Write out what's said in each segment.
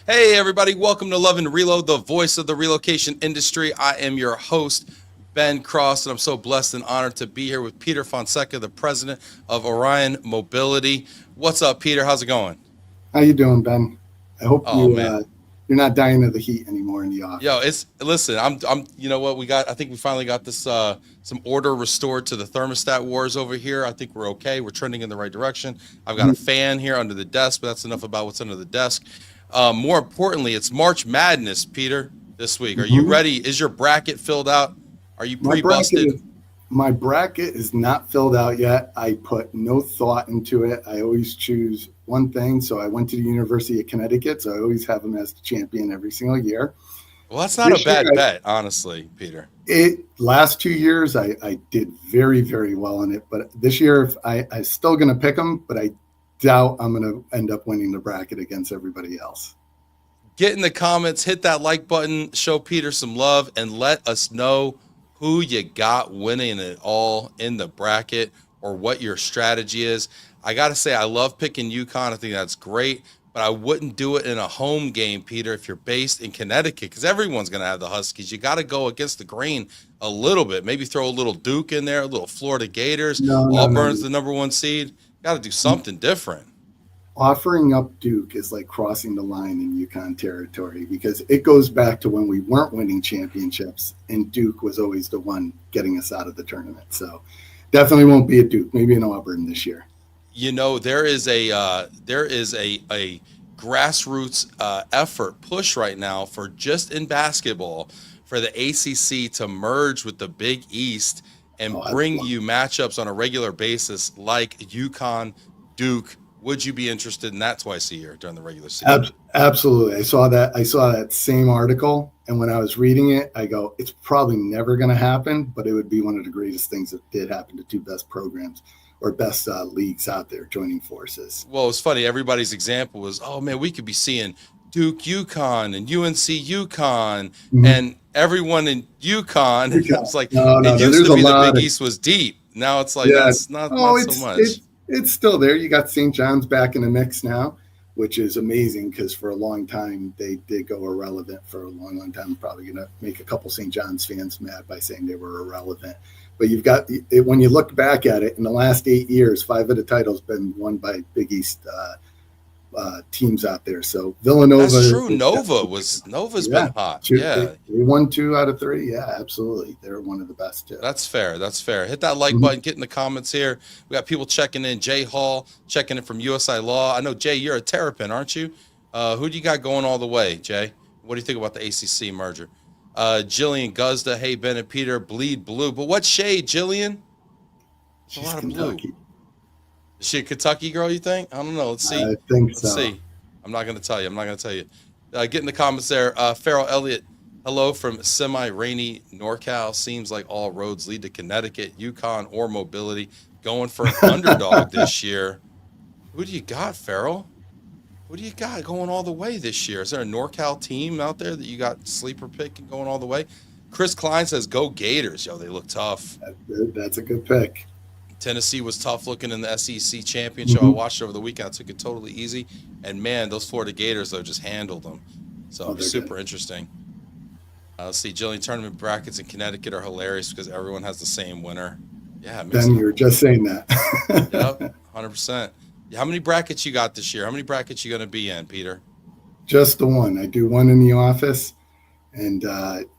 Hey, everybody, welcome to Love Relo, the voice of the relocation industry. I am your host, Ben Cross, and I'm so blessed and honored to be here with Peter Fonseca, the president of Orion Mobility. What's up, Peter? How's it going? How you doing, Ben? I hope Oh, man. you're not dying of the heat anymore in the Yo, office. it's listen. You know what we got? I think we finally got this some order restored to the thermostat wars over here. I think we're okay. We're trending in the right direction. I've got a Mhm. fan here under the desk, but that's enough about what's under the desk. More importantly, it's March Madness, Peter. This week, are you Mhm. ready? Is your bracket filled out? Are you My bracket pre-busted? is my bracket is not filled out yet. I put no thought into it. I always choose one thing. So I went to the University of Connecticut. So I always have them as the champion every single year. Well, that's not a This year, bad bet, honestly, Peter. last 2 years I did very well in it. But this year, if I still going to pick them, but I doubt I'm going to end up winning the bracket against everybody else. Get in the comments, hit that like button, show Peter some love, and let us know who you got winning it all in the bracket or what your strategy is. I got to say, I love picking UConn. I think that's great, but I wouldn't do it in a home game, Peter, if you're based in Connecticut, because everyone's going to have the Huskies. You got to go against the grain a little bit. Maybe throw a little Duke in there, a little Florida Gators. No, no, no. Auburn's the number one seed. Got to do something different. Offering up Duke is like crossing the line in Yukon territory because it goes back to when we weren't winning championships and Duke was always the one getting us out of the tournament. So definitely won't be a Duke, maybe an Auburn this year. You know, there is a grassroots effort push right now for just in basketball for the ACC to merge with the Big East Oh, and I bring love you matchups on a regular basis like UConn, Duke. Would you be interested in that twice a year during the regular season? Absolutely. I saw that. I saw that same article, and when I was reading it, I go, "It's probably never going to happen, but it would be one of the greatest things that did happen to two best programs or best leagues out there joining forces." Well, it's funny. Everybody's example was, oh man, we could be seeing Duke UConn and UNC UConn Mhm. and everyone in UConn. And I was like, No, it no, no. used There's to a be the lot Big of East was deep. Now it's like yeah. that's not Oh, not so much. it's still there. You got St. John's back in the mix now, which is amazing because for a long time they did go irrelevant for a long time. Probably going to make a couple St. John's fans mad by saying they were irrelevant. But you've got it, when you look back at it in the last 8 years, five of the titles been won by Big East teams out there. So That's Villanova true. is definitely Nova's yeah. been hot. Two, Yeah, they won 2 out of 3. Yeah, absolutely. They're one of the best too. that's fair. That's fair. Hit that like Mhm. button. Get in the comments here. We got people checking in. Jay Hall checking in from USI Law. I know Jay, you're a Terrapin, aren't you? Who do you got going all the way, Jay? What do you think about the ACC merger? Jillian Guzda, hey Ben and Peter, bleed blue. But what shade, Jillian? It's a She's lot of blue. Kentucky. Is she a Kentucky girl, you think? I don't know. Let's see. I think Let's so. see. I'm not going to tell you. I'm not going to tell you. Get in the comments there. Farrell Elliott, hello from semi rainy NorCal. Seems like all roads lead to Connecticut, Yukon, or mobility. Going for an underdog this year. Who do you got, Farrell? Who do you got going all the way this year? Is there a NorCal team out there that you got sleeper picking going all the way? Chris Klein says, go Gators. Yo, they look tough. That's a good pick. Tennessee was tough looking in the SEC championship. I Hmm. watched it over the weekend. I took it totally easy. And man, those Florida Gators, though, just handled them. Oh, So they're good. super interesting. Let's see. Jillian tournament brackets in Connecticut are hilarious because everyone has the same winner. Yeah, it makes Ben, it you were cool. just saying Yep, that. 100%. How many brackets you got this year? How many brackets you going to be in, Peter? Just the one. I do one in the office. And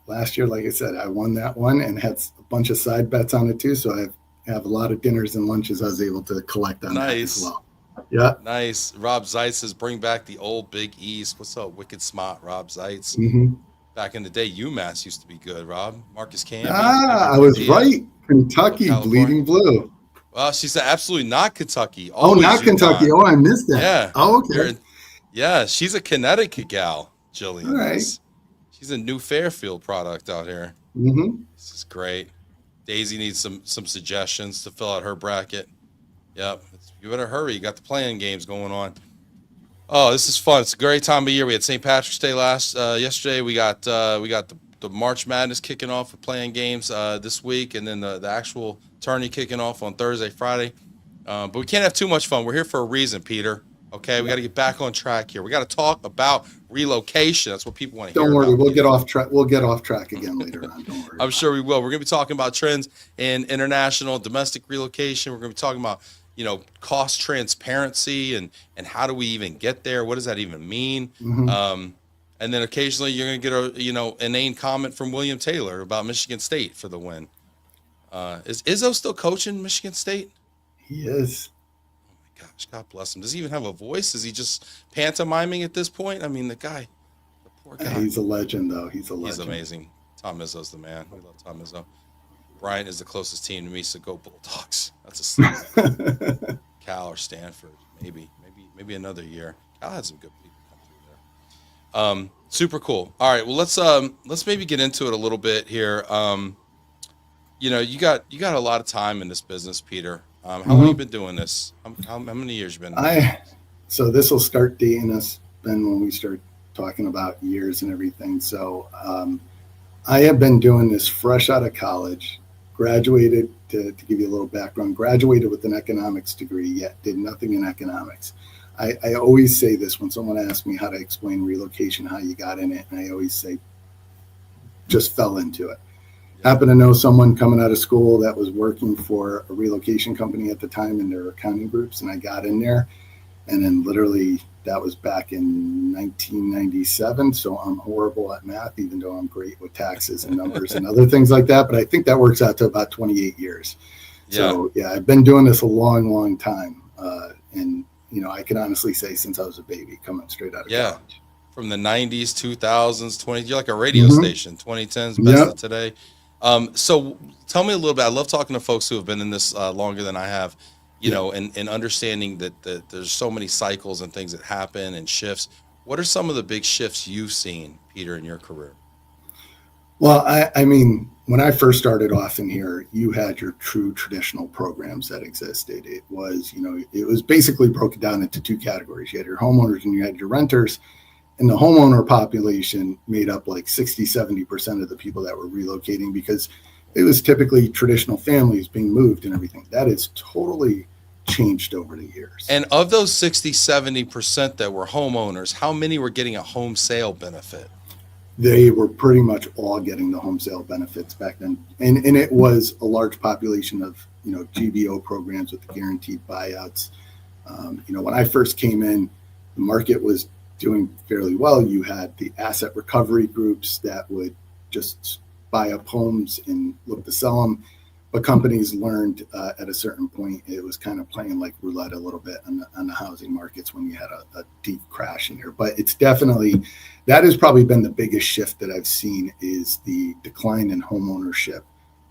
last year, like I said, I won that one and had a bunch of side bets on it too. So have a lot of dinners and lunches I was able to collect on that as Nice. well. Yeah. Nice. Rob Zeitz says, bring back the old Big East. What's up, Wicked Smart, Rob Zeitz? Hmm. Back in the day, UMass used to be good, Rob. Marcus Camby, never I was forget. right. Oh, Kentucky California. bleeding blue. Well, she said absolutely not Kentucky. Oh, Always not Kentucky. UConn. Oh, I missed that. Yeah. Oh, You're okay. yeah, she's a Connecticut gal, All Jillian right. is. She's a new Fairfield product out here. Mm-hmm. This is great. Daisy needs some suggestions to fill out her bracket. Yep. You better hurry. You got the playing games going on. Oh, this is fun. It's a great time of year. We had St. Patrick's Day yesterday. We got the March Madness kicking off with playing games this week, and then the actual tourney kicking off on Thursday, Friday. But we can't have too much fun. We're here for a reason, Peter. Okay, we got to get back on track here. We got to talk about relocation. That's what people want to hear Don't worry, about. we'll get off track. We'll get off track again later on. Don't worry. I'm sure we will. We're going to be talking about trends in international, domestic relocation. We're going to be talking about, cost transparency and how do we even get there? What does that even mean? And then occasionally you're going to get a, inane comment from William Taylor about Michigan State for the win. Is Izzo still coaching Michigan State? He is. Oh my gosh, God bless him. Does he even have a voice? Is he just pantomiming at this point? I mean, the poor guy. He's a legend, though. He's a legend. He's amazing. Tom Izzo's the man. We love Tom Izzo. Bryant is the closest team to me, so go Bulldogs. That's a sleep. Cal or Stanford, maybe another year. Cal had some good people come through there. Super cool. All right, well let's maybe get into it a little bit here. You got a lot of time in this business, Peter. How long you been doing this? How many years you been? So this will start dating us then when we start talking about years and everything. So I have been doing this fresh out of college. Graduated, to give you a little background, graduated with an economics degree, yet did nothing in economics. I always say this when someone asks me how to explain relocation, how you got in it, and I always say, just fell into it. Happened to know someone coming out of school that was working for a relocation company at the time in their accounting groups, and I got in there, and then literally that was back in 1997. So I'm horrible at math, even though I'm great with taxes and numbers and other things like that. But I think that works out to about 28 years. Yeah. So yeah, I've been doing this a long, long time. And I can honestly say since I was a baby coming straight out of college. From the 90s, 2000s, you're like a radio station, 2010s, best of today. So tell me a little bit. I love talking to folks who have been in this longer than I have. And understanding that there's so many cycles and things that happen and shifts. What are some of the big shifts you've seen, Peter, in your career? Well, I mean, when I first started off in here, you had your true traditional programs that existed. It was basically broken down into two categories. You had your homeowners and you had your renters. And the homeowner population made up like 60-70% of the people that were relocating because it was typically traditional families being moved and everything. That is totally changed over the years. And of those 60-70% that were homeowners, how many were getting a home sale benefit? They were pretty much all getting the home sale benefits back then. And it was a large population of, GBO programs with the guaranteed buyouts. When I first came in, the market was doing fairly well. You had the asset recovery groups that would just buy up homes and look to sell them. But companies learned at a certain point, it was kind of playing like roulette a little bit on the housing markets when you had a deep crash in here. But it's definitely, that has probably been the biggest shift that I've seen is the decline in home ownership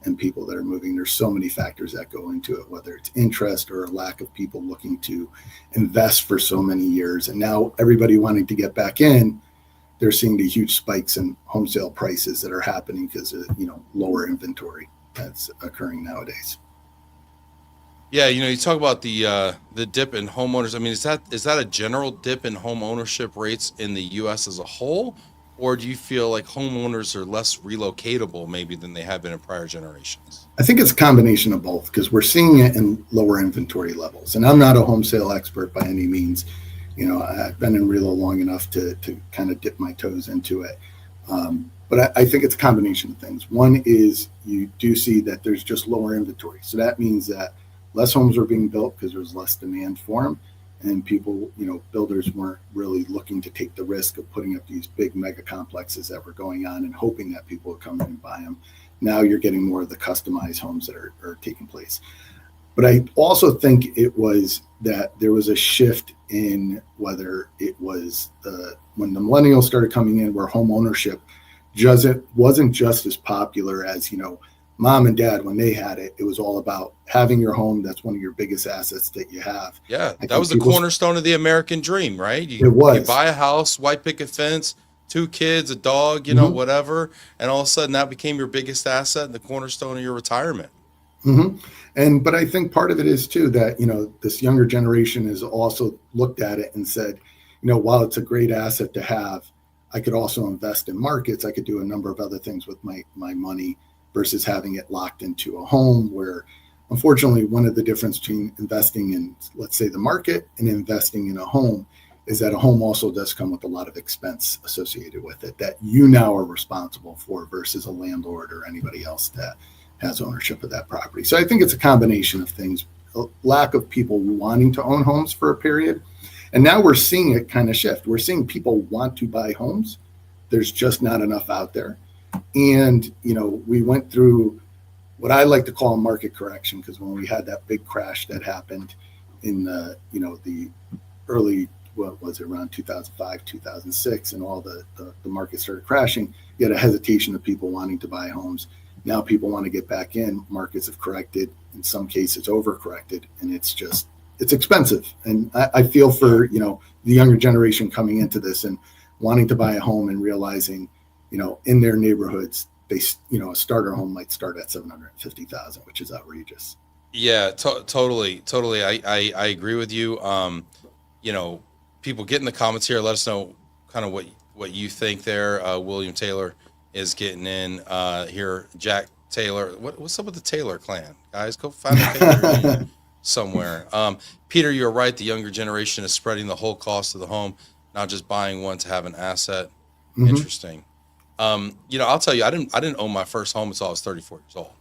and people that are moving. There's so many factors that go into it, whether it's interest or a lack of people looking to invest for so many years. And now everybody wanting to get back in, they're seeing the huge spikes in home sale prices that are happening because of, lower inventory that's occurring nowadays. Yeah, you talk about the dip in homeowners. I mean, is that a general dip in home ownership rates in the U.S. as a whole, or do you feel like homeowners are less relocatable maybe than they have been in prior generations? I think it's a combination of both because we're seeing it in lower inventory levels. And I'm not a home sale expert by any means. I've been in Relo long enough to kind of dip my toes into it. But I think it's a combination of things. One is you do see that there's just lower inventory. So that means that less homes are being built because there's less demand for them. And people, builders weren't really looking to take the risk of putting up these big mega complexes that were going on and hoping that people would come in and buy them. Now you're getting more of the customized homes that are taking place. But I also think it was that there was a shift in whether it was when the millennials started coming in where home ownership wasn't just as popular as, mom and dad, when they had it, it was all about having your home. That's one of your biggest assets that you have. Yeah, that was the cornerstone of the American dream, right? It was. You buy a house, white picket fence, 2 kids, a dog, whatever. And all of a sudden that became your biggest asset and the cornerstone of your retirement. But I think part of it is too that, this younger generation has also looked at it and said, while it's a great asset to have, I could also invest in markets. I could do a number of other things with my money versus having it locked into a home where, unfortunately, one of the difference between investing in, let's say, the market and investing in a home is that a home also does come with a lot of expense associated with it that you now are responsible for versus a landlord or anybody else that has ownership of that property. So I think it's a combination of things, a lack of people wanting to own homes for a period. And now we're seeing it kind of shift. We're seeing people want to buy homes. There's just not enough out there. And, we went through what I like to call a market correction, because when we had that big crash that happened in the early, what was it, around 2005, 2006, and all the market started crashing, you had a hesitation of people wanting to buy homes. Now people want to get back in. Markets have corrected, in some cases overcorrected, and it's expensive. And I feel for, the younger generation coming into this and wanting to buy a home and realizing, in their neighborhoods, they, a starter home might start at 750,000, which is outrageous. Yeah, totally. I agree with you. People get in the comments here. Let us know kind of what you think there. William Taylor is getting in here. Jack Taylor. What's up with the Taylor clan, guys? Go find a Taylor somewhere. Peter, you're right. The younger generation is spreading the whole cost of the home, not just buying one to have an asset. Mm-hmm. Interesting. I'll tell you, I didn't own my first home until I was 34 years old.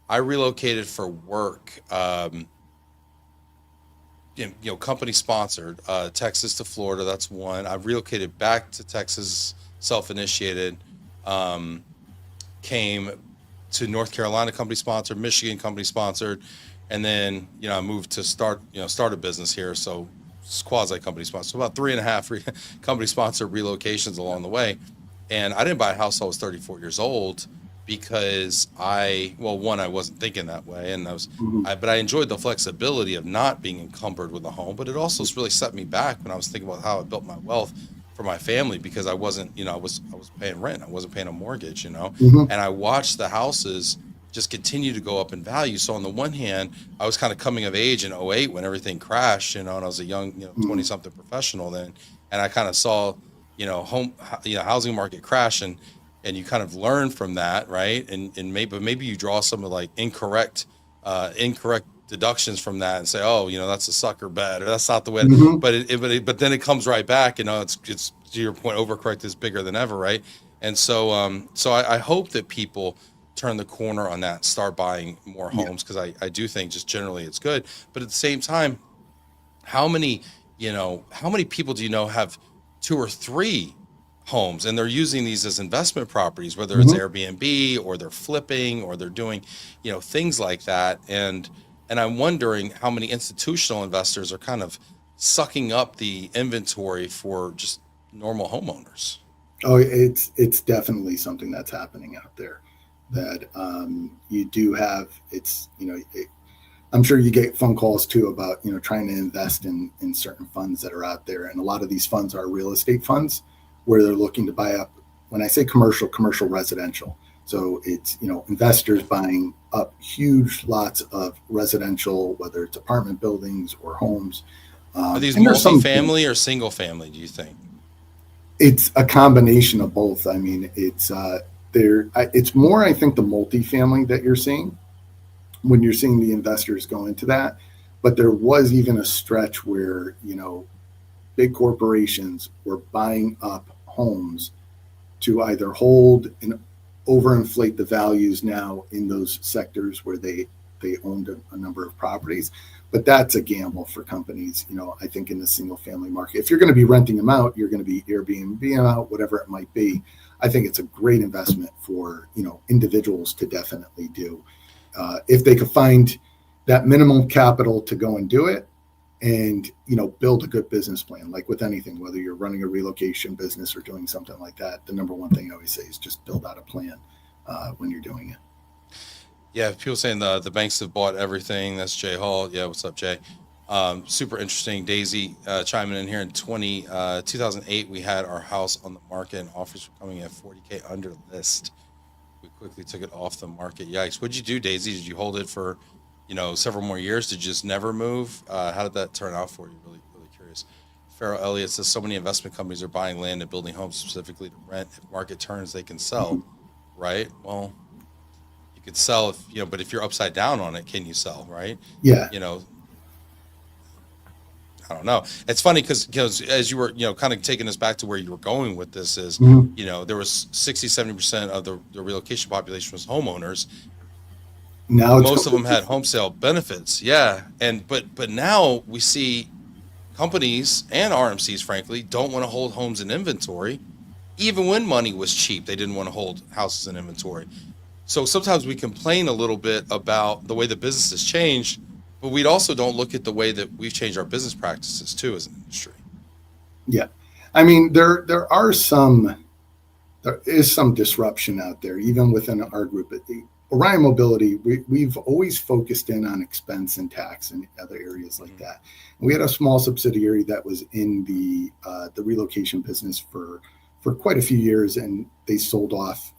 I relocated for work. Company sponsored, Texas to Florida. That's one. I relocated back to Texas, self-initiated. Came to North Carolina, company sponsored, Michigan, company sponsored, and then I moved to start a business here. So it's quasi company sponsored. So about 3.5 company sponsored relocations along the way. And I didn't buy a house until I was 34 years old because I wasn't thinking that way, and but I enjoyed the flexibility of not being encumbered with a home. But it also really set me back when I was thinking about how I built my wealth for my family, because I wasn't, I was paying rent, I wasn't paying a mortgage, and I watched the houses just continue to go up in value. So on the one hand, I was kind of coming of age in 2008 when everything crashed, and I was a young, 20-something professional then, and I kind of saw, housing market crash, and you kind of learn from that, right? And maybe you draw some of like incorrect deductions from that and say, oh, that's a sucker bet, or that's not the way. Mm-hmm. But then it comes right back. It's to your point, overcorrect is bigger than ever, right? And so I hope that people turn the corner on that, start buying more homes, because I do think just generally it's good. But at the same time, how many people do you know have 2 or 3 homes and they're using these as investment properties, whether it's Airbnb or they're flipping or they're doing, things like that. And I'm wondering how many institutional investors are kind of sucking up the inventory for just normal homeowners. Oh, it's definitely something that's happening out there that you do have. I'm sure you get phone calls too about, trying to invest in certain funds that are out there. And a lot of these funds are real estate funds where they're looking to buy up, when I say commercial residential. So it's, investors buying up huge lots of residential, whether it's apartment buildings or homes. Are these multi-family or single family, do you think? It's a combination of both. I mean, it's more, I think, the multi-family that you're seeing when you're seeing the investors go into that. But there was even a stretch where, big corporations were buying up homes to either hold and overinflate the values now in those sectors where they owned a number of properties. But that's a gamble for companies, I think, in the single family market. If you're going to be renting them out, you're going to be Airbnb them out, whatever it might be. I think it's a great investment for, individuals to definitely do. If they could find that minimum capital to go and do it, and build a good business plan. Like with anything, whether you're running a relocation business or doing something like that, the number one thing I always say is just build out a plan when you're doing it. Yeah, people saying the banks have bought everything. That's Jay Hall. Yeah, what's up, Jay? Super interesting. Daisy chiming in here. In 2008, we had our house on the market and offers were coming at $40K under list. We quickly took it off the market. Yikes. What'd you do, Daisy? Did you hold it for several more years? Did you just never move? How did that turn out for you? Really, really curious. Farrell Elliott says so many investment companies are buying land and building homes specifically to rent. If market turns, they can sell, right? Well, you could sell if but if you're upside down on it, can you sell, right? Yeah. I don't know. It's funny because as you were, kind of taking us back to where you were going with this is, Mhm. there was 60-70% of the relocation population was homeowners. Now it's Most of them completely had home flipped. sale benefits. Yeah. But now we see companies and RMCs, frankly, don't want to hold homes in inventory. Even when money was cheap, they didn't want to hold houses in inventory. So sometimes we complain a little bit about the way the business has changed, but we also don't look at the way that we've changed our business practices too as an industry. Yeah, I mean there is some disruption out there, even within our group. At the Orion Mobility, we've always focused in on expense and tax and other areas like that. And we had a small subsidiary that was in the relocation business for quite a few years, and they sold off.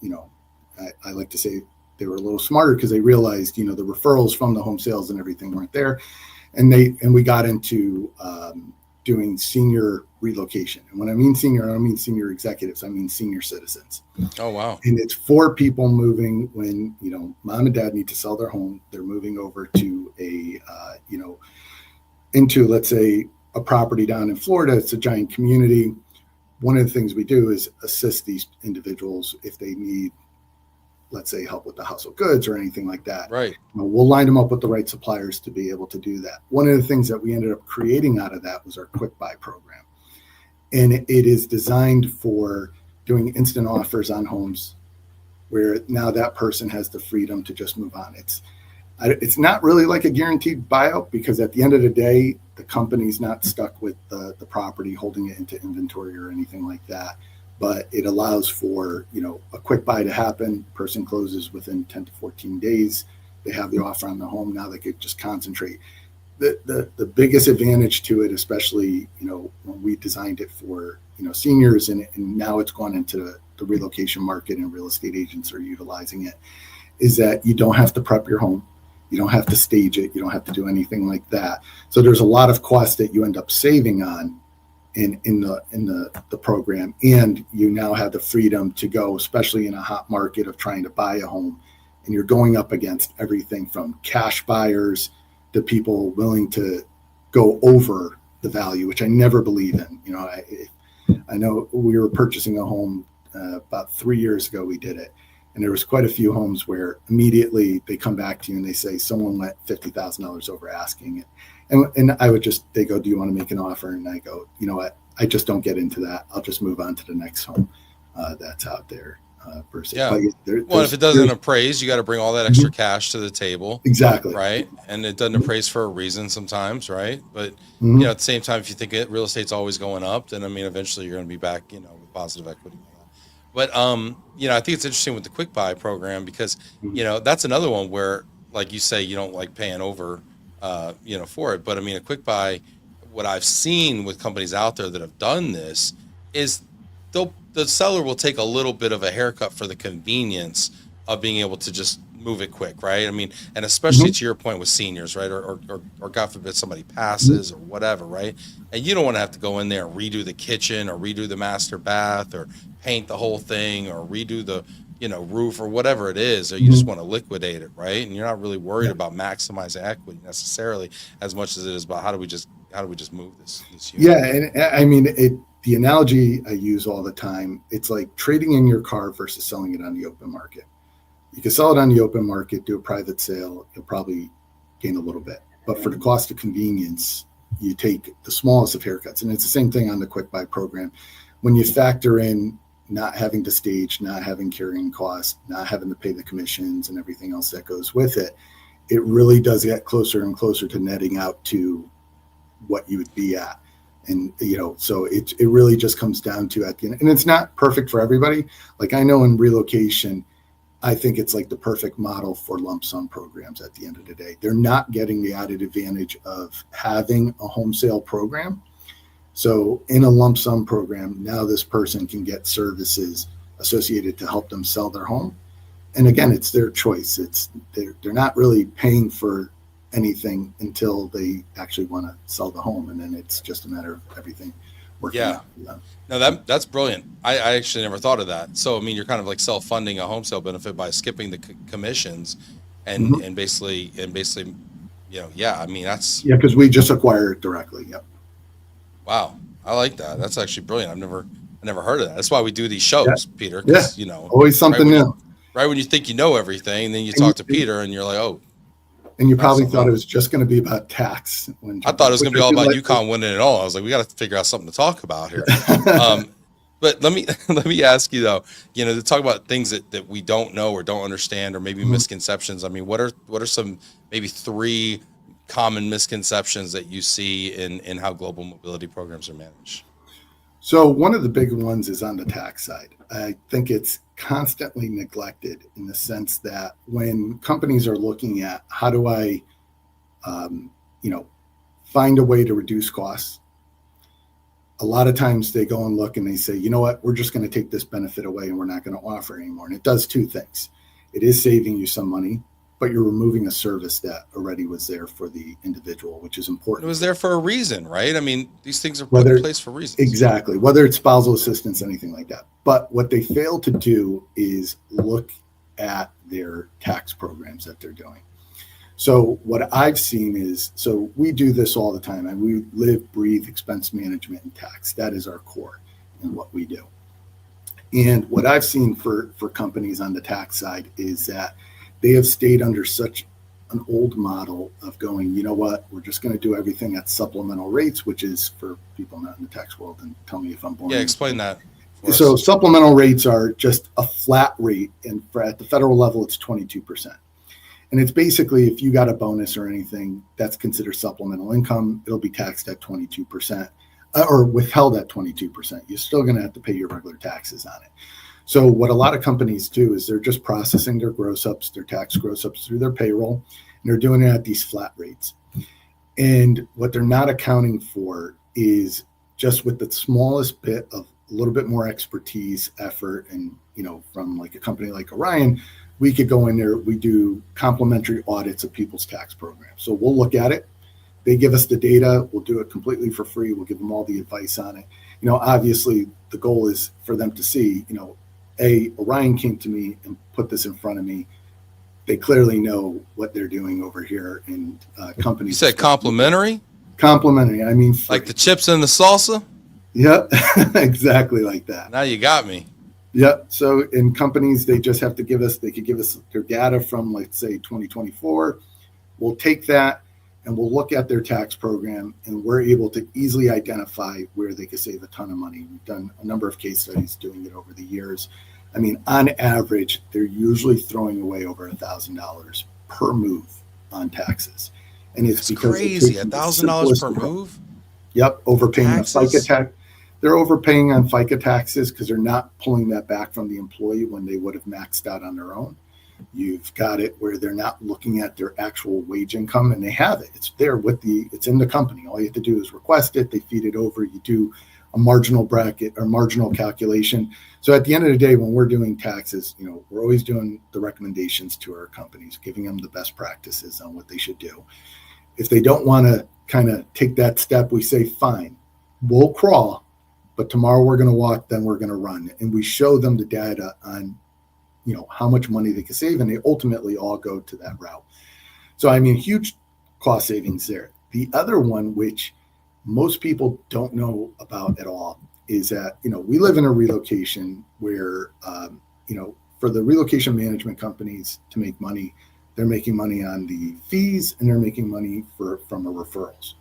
I like to say they were a little smarter because they realized, the referrals from the home sales and everything weren't there, and we got into doing senior relocation. And when I mean senior, I don't mean senior executives, I mean senior citizens. Oh, wow. And it's for people moving when, mom and dad need to sell their home. They're moving over to into, let's say, a property down in Florida. It's a giant community. One of the things we do is assist these individuals if they need, let's say, help with the household goods or anything like that. Right. We'll line them up with the right suppliers to be able to do that. One of the things that we ended up creating out of that was our quick buy program. And it is designed for doing instant offers on homes where now that person has the freedom to just move on. It's not really like a guaranteed buyout, because at the end of the day, the company's not stuck with the property, holding it into inventory or anything like that. But it allows for, a quick buy to happen. Person closes within 10 to 14 days. They have the offer on the home. Now they could just concentrate. The biggest advantage to it, especially, when we designed it for, seniors, and now it's gone into the relocation market and real estate agents are utilizing it, is that you don't have to prep your home. You don't have to stage it. You don't have to do anything like that. So there's a lot of costs that you end up saving on in the program, and you now have the freedom to go, especially in a hot market of trying to buy a home, and you're going up against everything from cash buyers to people willing to go over the value, which I never believe in. I know we were purchasing a home about 3 years ago. We did it, and there was quite a few homes where immediately they come back to you and they say someone went $50,000 over asking it. And I would they go, do you want to make an offer? And I go, you know what? I just don't get into that. I'll just move on to the next home that's out there. Per se. Yeah. But Well, if it doesn't appraise, you got to bring all that extra cash to the table. Exactly. Right. And it doesn't appraise for a reason sometimes. Right. But, at the same time, if you think real estate's always going up, then, eventually you're going to be back, with positive equity. But, I think it's interesting with the quick buy program because, that's another one where, like you say, you don't like paying over, for it. But a quick buy, what I've seen with companies out there that have done this is the seller will take a little bit of a haircut for the convenience of being able to just move it quick, right? And especially to your point with seniors, right? Or God forbid somebody passes or whatever, right? And you don't want to have to go in there and redo the kitchen or redo the master bath or paint the whole thing or redo the roof or whatever it is, or you just want to liquidate it, right? And you're not really worried about maximizing equity necessarily as much as it is about how do we just move this unit. Yeah, and the analogy I use all the time, it's like trading in your car versus selling it on the open market. You can sell it on the open market, do a private sale, you'll probably gain a little bit. But for the cost of convenience, you take the smallest of haircuts. And it's the same thing on the quick buy program. When you factor in not having to stage, not having carrying costs, not having to pay the commissions and everything else that goes with it, it really does get closer and closer to netting out to what you would be at. And, so it really just comes down to at the end, and it's not perfect for everybody. Like I know in relocation, I think it's like the perfect model for lump sum programs at the end of the day. They're not getting the added advantage of having a home sale program. So in a lump sum program, now this person can get services associated to help them sell their home. And again, it's their choice. They're not really paying for anything until they actually want to sell the home, and then it's just a matter of everything working out. No, that's brilliant. I actually never thought of that. So you're kind of like self-funding a home sale benefit by skipping the commissions and basically that's because we just acquire it directly. Yep. Wow, I like that. That's actually brilliant. I never heard of that. That's why we do these Yeah, shows, Peter, yeah, because always right something when you new. right when you think you know everything, then you And talk to Peter and you're like, oh, that's probably something thought it else. was just going to be about tax when I jumping thought it in, was which going to I be all do about like. UConn winning it all. I was like, we got to figure out something to talk about here. Um, but let me let me ask you though, to talk about things that we don't know or don't understand or maybe Mhm. misconceptions. I mean, what are some maybe three common misconceptions that you see in how global mobility programs are managed? So one of the big ones is on the tax side. I think it's constantly neglected in the sense that when companies are looking at how do I, um, you know, find a way to reduce costs, a lot of times they go and look and they say, you know what, we're just going to take this benefit away and we're not going to offer anymore. And it does two things. It is saving you some money, but you're removing a service that already was there for the individual, which is It important was for there them. for a reason, right? I mean, these things are put in Whether place for reasons. exactly, whether it's spousal assistance, anything like that. But what they fail to do is look at their tax programs that they're doing. So what I've seen is, so we do this all the time, and we live, breathe expense management and tax. That is our core in what we do. And what I've seen for companies on the tax side is that they have stayed under such an old model of going, you know what, we're just going to do everything at supplemental rates, which is for people not in the tax world, and tell me if I'm Yeah, boring. explain that for So us. supplemental rates are just a flat rate, and at the federal level, it's 22%. And it's basically if you got a bonus or anything that's considered supplemental income, it'll be taxed at 22% or withheld at 22%. You're still going to have to pay your regular taxes on it. So what a lot of companies do is they're just processing their gross ups, their tax gross ups through their payroll, and they're doing it at these flat rates. And what they're not accounting for is just with the smallest bit of a little bit more expertise, effort, and from like a company like Orion, we could go in there. We do complimentary audits of people's tax programs. So we'll look at it. They give us the data. We'll do it completely for free. We'll give them all the advice on it. Obviously the goal is for them to see, Orion came to me and put this in front of me. They clearly know what they're doing over here, and You companies said are complimentary, complimentary. I mean, like the free. chips and the salsa. Yep, exactly like that. Now you got me. Yep. So in companies, they just have to give us. They could give us their data from, let's say, 2024. We'll take that and we'll look at their tax program, and we're able to easily identify where they could save a ton of money. We've done a number of case studies doing it over the years. I mean, on average, they're usually throwing away over $1,000 per move on taxes, and it's That's because they're crazy. A taking the thousand dollars simplest per approach. move Yep, for overpaying the FICA taxes. tax. They're overpaying on FICA taxes because they're not pulling that back from the employee when they would have maxed out on their own. You've got it where they're not looking at their actual wage income, and they have it. It's there it's in the company. All you have to do is request it. They feed it over. You do a marginal bracket or marginal calculation. So at the end of the day, when we're doing taxes, we're always doing the recommendations to our companies, giving them the best practices on what they should do. If they don't want to kind of take that step, we say, fine, we'll crawl, but tomorrow we're going to walk, then we're going to run. And we show them the data on, how much money they can save, and they ultimately all go to that route. So, I mean, huge cost savings there. The other one, which most people don't know about at all, is that, we live in a relocation where, for the relocation management companies to make money, they're making money on the fees and they're making money from the referrals.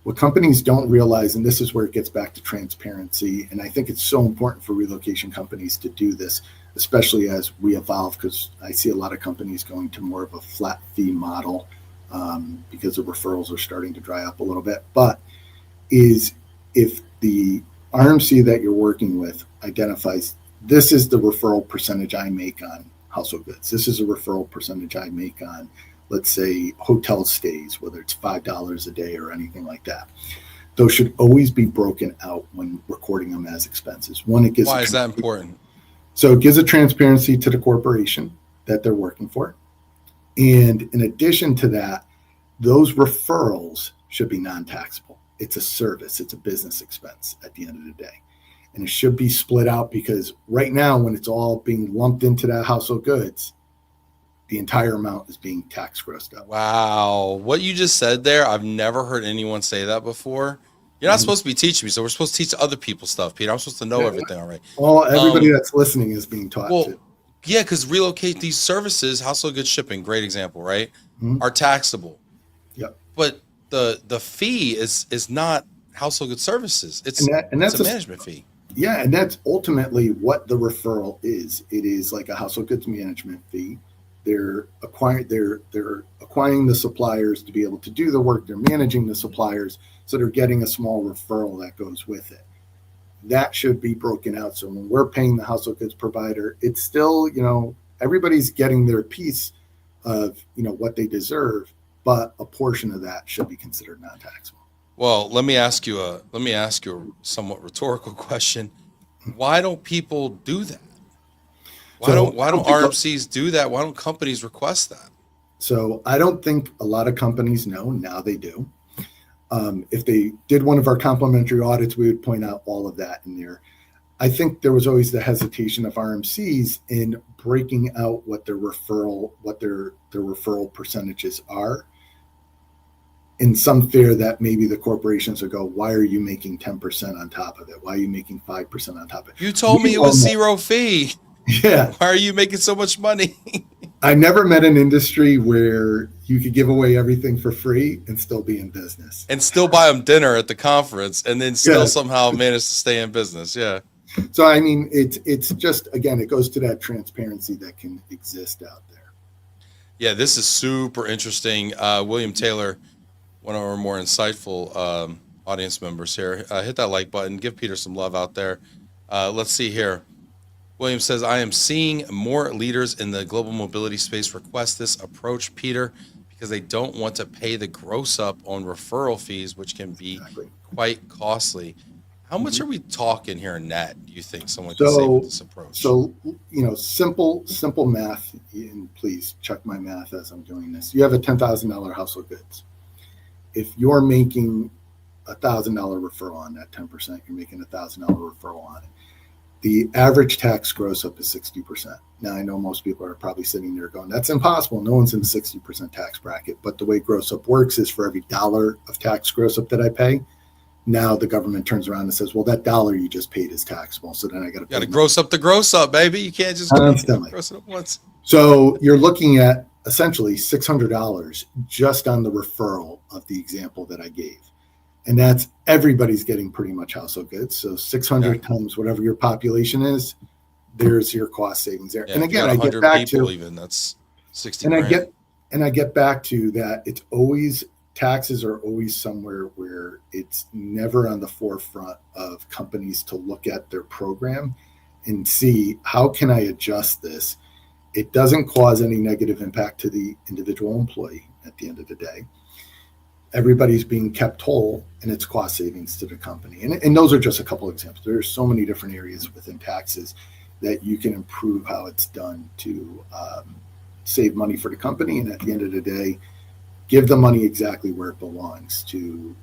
What companies don't realize, and this is where it gets back to transparency, and I think it's so important for relocation companies to do this, especially as we evolve, because I see a lot of companies going to more of a flat fee model because the referrals are starting to dry up a little bit. But is if the RMC that you're working with identifies this is the referral percentage I make on household goods, this is a referral percentage I make on, let's say, hotel stays, whether it's $5 a day or anything like that. Those should always be broken out when recording them as expenses. One, it gives Why is that important? so it gives a transparency to the corporation that they're working for. And in addition to that, those referrals should be non-taxable. It's a service, it's a business expense at the end of the day. And it should be split out, because right now, when it's all being lumped into that household goods, the entire amount is being tax grossed up. Wow. What you just said there, I've never heard anyone say that before. You're not supposed to be teaching me, so we're supposed to teach other people stuff, Peter. I'm supposed to know everything already. Well, everybody that's listening is being taught Well, to. yeah, because relocate these services, household goods shipping, great example, right? Mhm. Are taxable. Yep. But the fee is not household goods services. It's That's a management fee. Yeah, and that's ultimately what the referral is. It is like a household goods management fee. They're acquiring the suppliers to be able to do the work. They're managing the suppliers, so they're getting a small referral that goes with it. That should be broken out. So when we're paying the household goods provider, it's still, everybody's getting their piece of, what they deserve, but a portion of that should be considered non-taxable. Well, let me ask you a somewhat rhetorical question. Why don't people do that? Why don't RMCs do that? Why don't companies request that? So I don't think a lot of companies know. Now they do. If they did one of our complimentary audits, we would point out all of that in there. I think there was always the hesitation of RMCs in breaking out what their referral percentages are, in some fear that maybe the corporations would go, why are you making 10% on top of it? Why are you making 5% on top of it? You told me it was zero fee. Yeah. Why are you making so much money? I never met an industry where you could give away everything for free and still be in business. And still buy them dinner at the conference and then still somehow manage to stay in business. Yeah. So, I mean, it's just, again, it goes to that transparency that can exist out there. Yeah, this is super interesting. William Taylor, one of our more insightful audience members here, hit that like button. Give Peter some love out there. Let's see here. William says, I am seeing more leaders in the global mobility space request this approach, Peter, because they don't want to pay the gross up on referral fees, which can be quite costly. How much are we talking here net, do you think someone can save with this approach? So, simple math, and please check my math as I'm doing this. You have a $10,000 household goods. If you're making $1,000 referral on that 10%, you're making $1,000 referral on it. The average tax gross up is 60%. Now, I know most people are probably sitting there going, that's impossible. No one's in the 60% tax bracket. But the way gross up works is for every dollar of tax gross up that I pay, now the government turns around and says, well, that dollar you just paid is taxable. So then I got to gross up the gross up, baby. You can't just gross it up once. So you're looking at essentially $600 just on the referral of the example that I gave. And that's everybody's getting pretty much household goods. So 600 times whatever your population is, there's your cost savings there. Yeah, and again, I get back to even that's 60. And I get back to that. It's always taxes are always somewhere where it's never on the forefront of companies to look at their program and see how can I adjust this. It doesn't cause any negative impact to the individual employee at the end of the day. Everybody's being kept whole, and it's cost savings to the company. And those are just a couple of examples. There's so many different areas within taxes that you can improve how it's done to save money for the company. And at the end of the day, give the money exactly where it belongs to,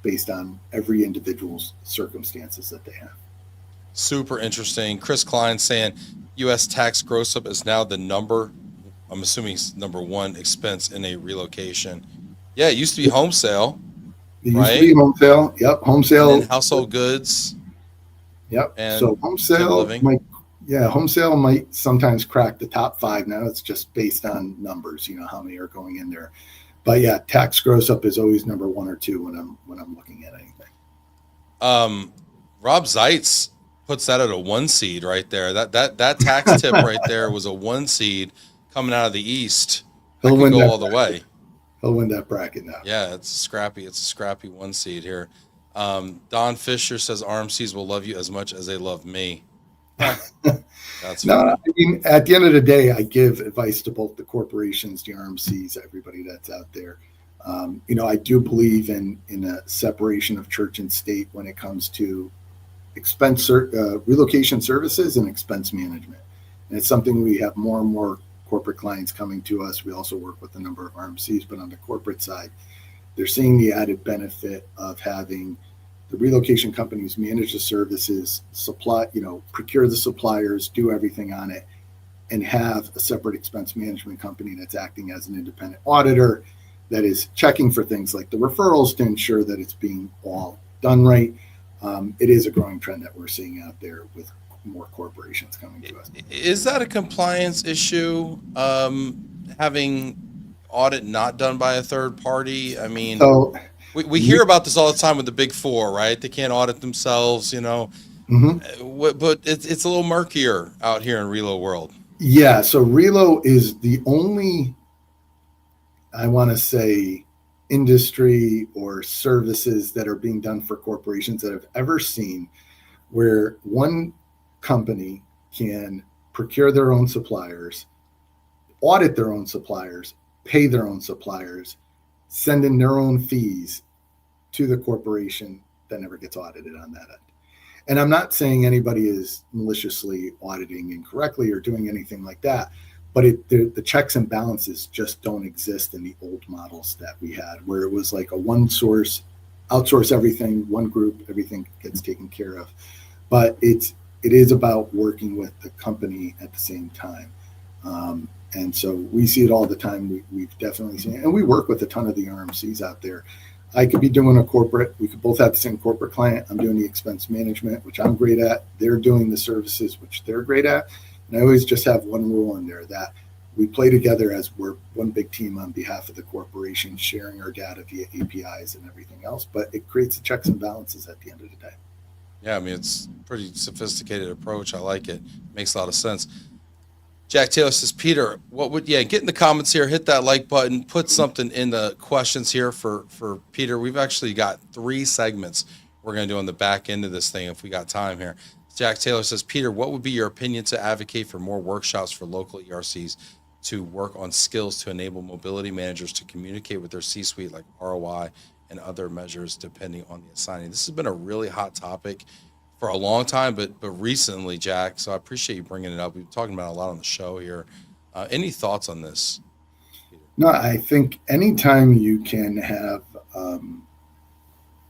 based on every individual's circumstances that they have. Super interesting. Chris Klein saying U.S. tax gross up is now the number, I'm assuming number one expense in a relocation. Yeah, it used to be home sale. It used to be home sale. Yep, home sale. And then household goods. Yep. And so home sale might sometimes crack the top 5 now. It's just based on numbers, how many are going in there. But yeah, tax gross up is always number 1 or 2 when I'm looking at anything. Rob Zeitz puts that at a 1 seed right there. That tax tip right there was a 1 seed coming out of the East. He'll win go all the way. He'll win that bracket now. Yeah, it's a scrappy 1 seed here. Don Fisher says RMCs will love you as much as they love me. That's no, I mean, at the end of the day, I give advice to both the corporations, the RMCs, everybody that's out there. I do believe in a separation of church and state when it comes to relocation services and expense management. And it's something we have more and more corporate clients coming to us. We also work with a number of RMCs, but on the corporate side, they're seeing the added benefit of having the relocation companies manage the services, procure the suppliers, do everything on it, and have a separate expense management company that's acting as an independent auditor that is checking for things like the referrals to ensure that it's being all done right. It is a growing trend that we're seeing out there with more corporations coming to us. Is that a compliance issue? Having audit not done by a third party? I mean, So, we hear about this all the time with the big four, right? They can't audit themselves, you know. mm-hmm. But it's a little murkier out here in Relo world. Yeah, so Relo is the only, I want to say, industry or services that are being done for corporations that I've ever seen where one company can procure their own suppliers, audit their own suppliers, pay their own suppliers, send in their own fees to the corporation that never gets audited on that end. And I'm not saying anybody is maliciously auditing incorrectly or doing anything like that, but the checks and balances just don't exist in the old models that we had, where it was like a one source, outsource everything, one group, everything gets taken care of. But it is about working with the company at the same time. And so we see it all the time. We've definitely seen it. And we work with a ton of the RMCs out there. I could be doing a corporate. We could both have the same corporate client. I'm doing the expense management, which I'm great at. They're doing the services, which they're great at. And I always just have one rule in there that we play together as we're one big team on behalf of the corporation, sharing our data via APIs and everything else. But it creates the checks and balances at the end of the day. Yeah, I mean, it's a pretty sophisticated approach. I like it. Makes a lot of sense. Jack Taylor says, Peter, get in the comments here, hit that like button, put something in the questions here for Peter. We've actually got 3 segments we're going to do on the back end of this thing if we got time here. Jack Taylor says, Peter, what would be your opinion to advocate for more workshops for local ERCs to work on skills to enable mobility managers to communicate with their C-suite, like ROI and other measures depending on the assignee? This has been a really hot topic for a long time, but recently, Jack. So I appreciate you bringing it up. We've been talking about it a lot on the show here. Any thoughts on this, Peter? No, I think anytime you can have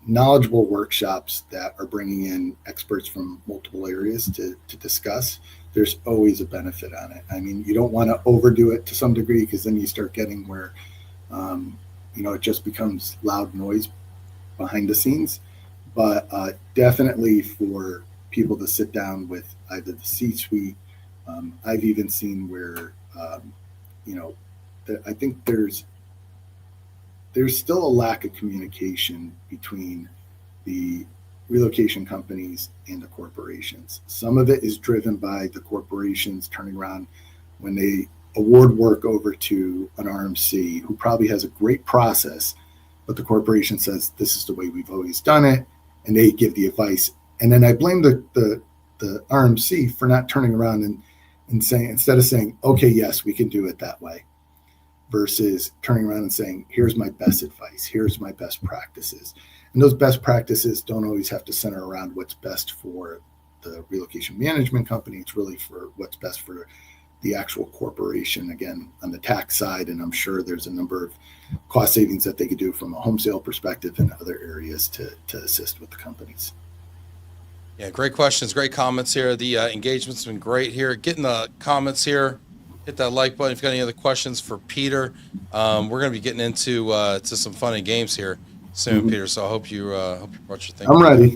knowledgeable workshops that are bringing in experts from multiple areas to discuss, there's always a benefit on it. I mean, you don't want to overdo it to some degree, because then you start getting where, it just becomes loud noise behind the scenes. But definitely for people to sit down with either the C-suite. I've even seen where, I think there's still a lack of communication between the relocation companies and the corporations. Some of it is driven by the corporations turning around when they award work over to an RMC who probably has a great process, but the corporation says, this is the way we've always done it. And they give the advice. And then I blame the RMC for not turning around and saying, instead of saying, okay, yes, we can do it that way, versus turning around and saying, here's my best advice, here's my best practices. And those best practices don't always have to center around what's best for the relocation management company. It's really for what's best for the actual corporation, again, on the tax side. And I'm sure there's a number of cost savings that they could do from a home sale perspective and other areas to assist with the companies. Yeah, great questions, great comments here. The engagement's been great here. Get in the comments here. Hit that like button if you've got any other questions for Peter. We're going to be getting into to some fun and games here soon, Peter. So I hope you brought your thing. I'm ready.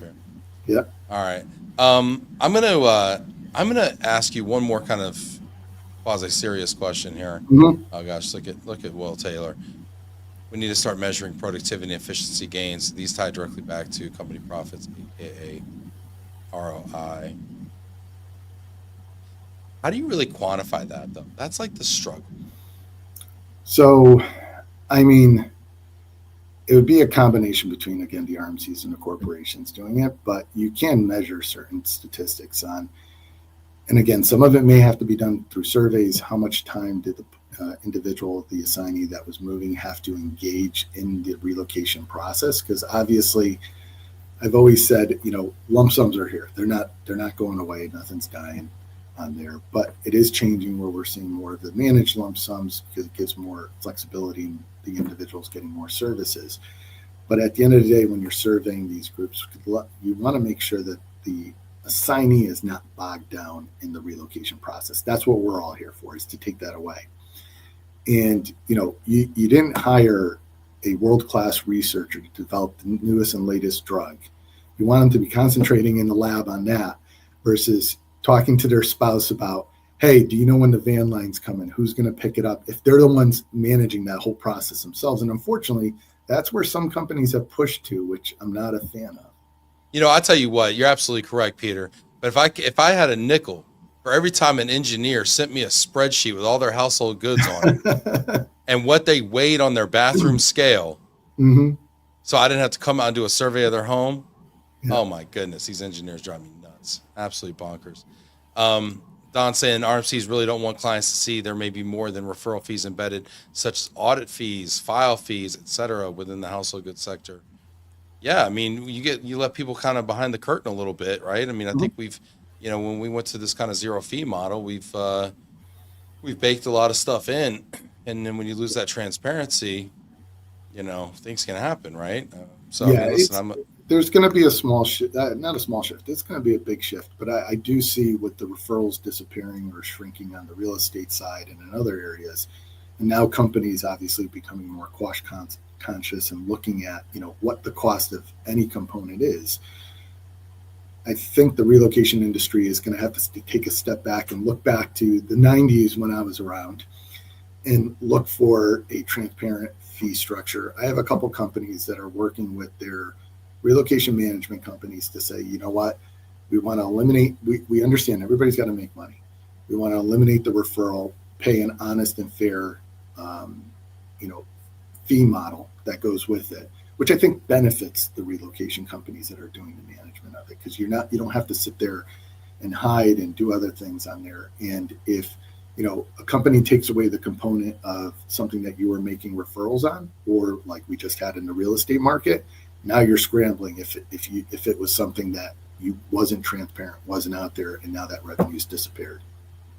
Yeah. All right. I'm gonna ask you one more kind of quasi-serious question here. Oh gosh, look at Will Taylor. We need to start measuring productivity and efficiency gains. These tie directly back to company profits, aka ROI. How do you really quantify that, though? That's like the struggle. So, I mean, it would be a combination between, again, the RMCs and the corporations doing it, but you can measure certain statistics on, and again, some of it may have to be done through surveys. How much time did the individual, the assignee that was moving, have to engage in the relocation process? Because obviously, I've always said, lump sums are here. They're not going away. Nothing's dying on there, but it is changing where we're seeing more of the managed lump sums because it gives more flexibility in the individuals getting more services. But at the end of the day, when you're surveying these groups, you want to make sure that the assignee is not bogged down in the relocation process. That's what we're all here for, is to take that away. And you didn't hire a world-class researcher to develop the newest and latest drug. You want them to be concentrating in the lab on that versus talking to their spouse about, hey, do you know when the van line's coming? Who's going to pick it up? If they're the ones managing that whole process themselves. And unfortunately, that's where some companies have pushed to, which I'm not a fan of. I tell you what, you're absolutely correct, Peter. But if I had a nickel for every time an engineer sent me a spreadsheet with all their household goods on it and what they weighed on their bathroom scale, Mm-hmm. so I didn't have to come out and do a survey of their home. Yeah. Oh my goodness, these engineers drive me nuts. Absolutely bonkers. Don saying RMCs really don't want clients to see there may be more than referral fees embedded, such as audit fees, file fees, etc., within the household goods sector. Yeah, I mean, you let people kind of behind the curtain a little bit, right? I mean, I think we've, when we went to this kind of zero fee model, we've baked a lot of stuff in, and then when you lose that transparency, things can happen, right? So I Yeah, mean, listen, there's going to be a small shift, not a small shift. It's going to be a big shift, but I do see with the referrals disappearing or shrinking on the real estate side and in other areas, and now companies obviously becoming more cost conscious and looking at what the cost of any component is. I think the relocation industry is going to have to take a step back and look back to the 90s when I was around and look for a transparent fee structure. I have a couple companies that are working with their relocation management companies to say, you know what, we want to eliminate, we understand everybody's got to make money. We want to eliminate the referral, pay an honest and fair, fee model that goes with it, which I think benefits the relocation companies that are doing the management of it, because you don't have to sit there and hide and do other things on there. And if a company takes away the component of something that you were making referrals on, or like we just had in the real estate market, now you're scrambling if it was something that you wasn't transparent, wasn't out there, and now that revenue's disappeared.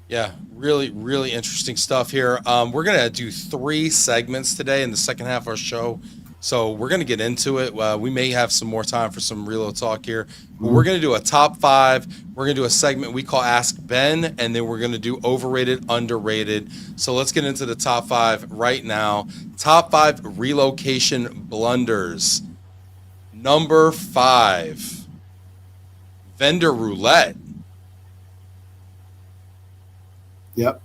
Yeah, really, really interesting stuff here. We're going to do 3 segments today in the second half of our show. So we're going to get into it. We may have some more time for some Relo talk here. But we're going to do a top 5. We're going to do a segment we call Ask Ben, and then we're going to do overrated, underrated. So let's get into the top 5 right now. Top 5 relocation blunders. Number 5, vendor roulette. Yep.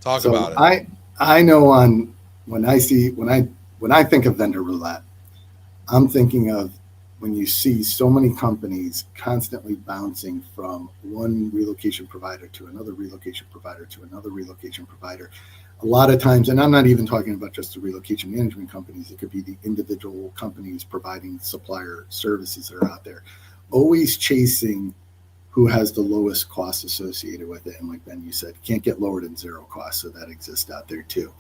Talk about it. I know when I think of vendor roulette, I'm thinking of when you see so many companies constantly bouncing from one relocation provider to another relocation provider to another relocation provider. A lot of times, and I'm not even talking about just the relocation management companies, it could be the individual companies providing supplier services that are out there, always chasing who has the lowest cost associated with it. And like Ben, you said, can't get lower than zero cost. So that exists out there too.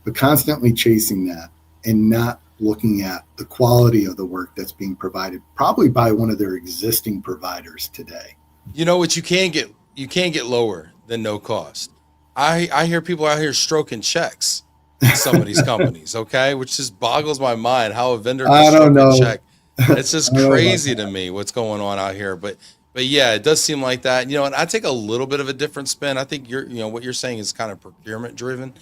But constantly chasing that and not looking at the quality of the work that's being provided, probably by one of their existing providers today. You know what? You can't get lower than no cost. I hear people out here stroking checks in some of these companies, okay? Which just boggles my mind how a vendor can stroke a check. It's just crazy to me what's going on out here. But yeah, it does seem like that. And I take a little bit of a different spin. I think what you're saying is kind of procurement driven.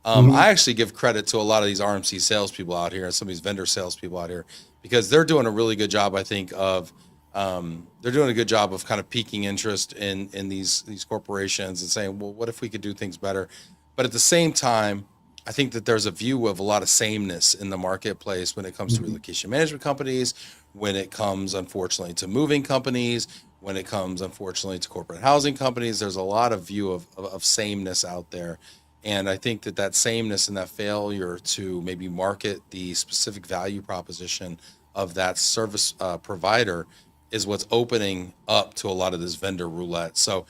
I actually give credit to a lot of these RMC salespeople out here and some of these vendor salespeople out here, because they're doing a really good job, I think, of kind of piquing interest in these corporations and saying, well, what if we could do things better? But at the same time, I think that there's a view of a lot of sameness in the marketplace when it comes to relocation management companies, when it comes, unfortunately, to moving companies, when it comes, unfortunately, to corporate housing companies. There's a lot of view of sameness out there. And I think that sameness and that failure to maybe market the specific value proposition of that service provider is what's opening up to a lot of this vendor roulette. So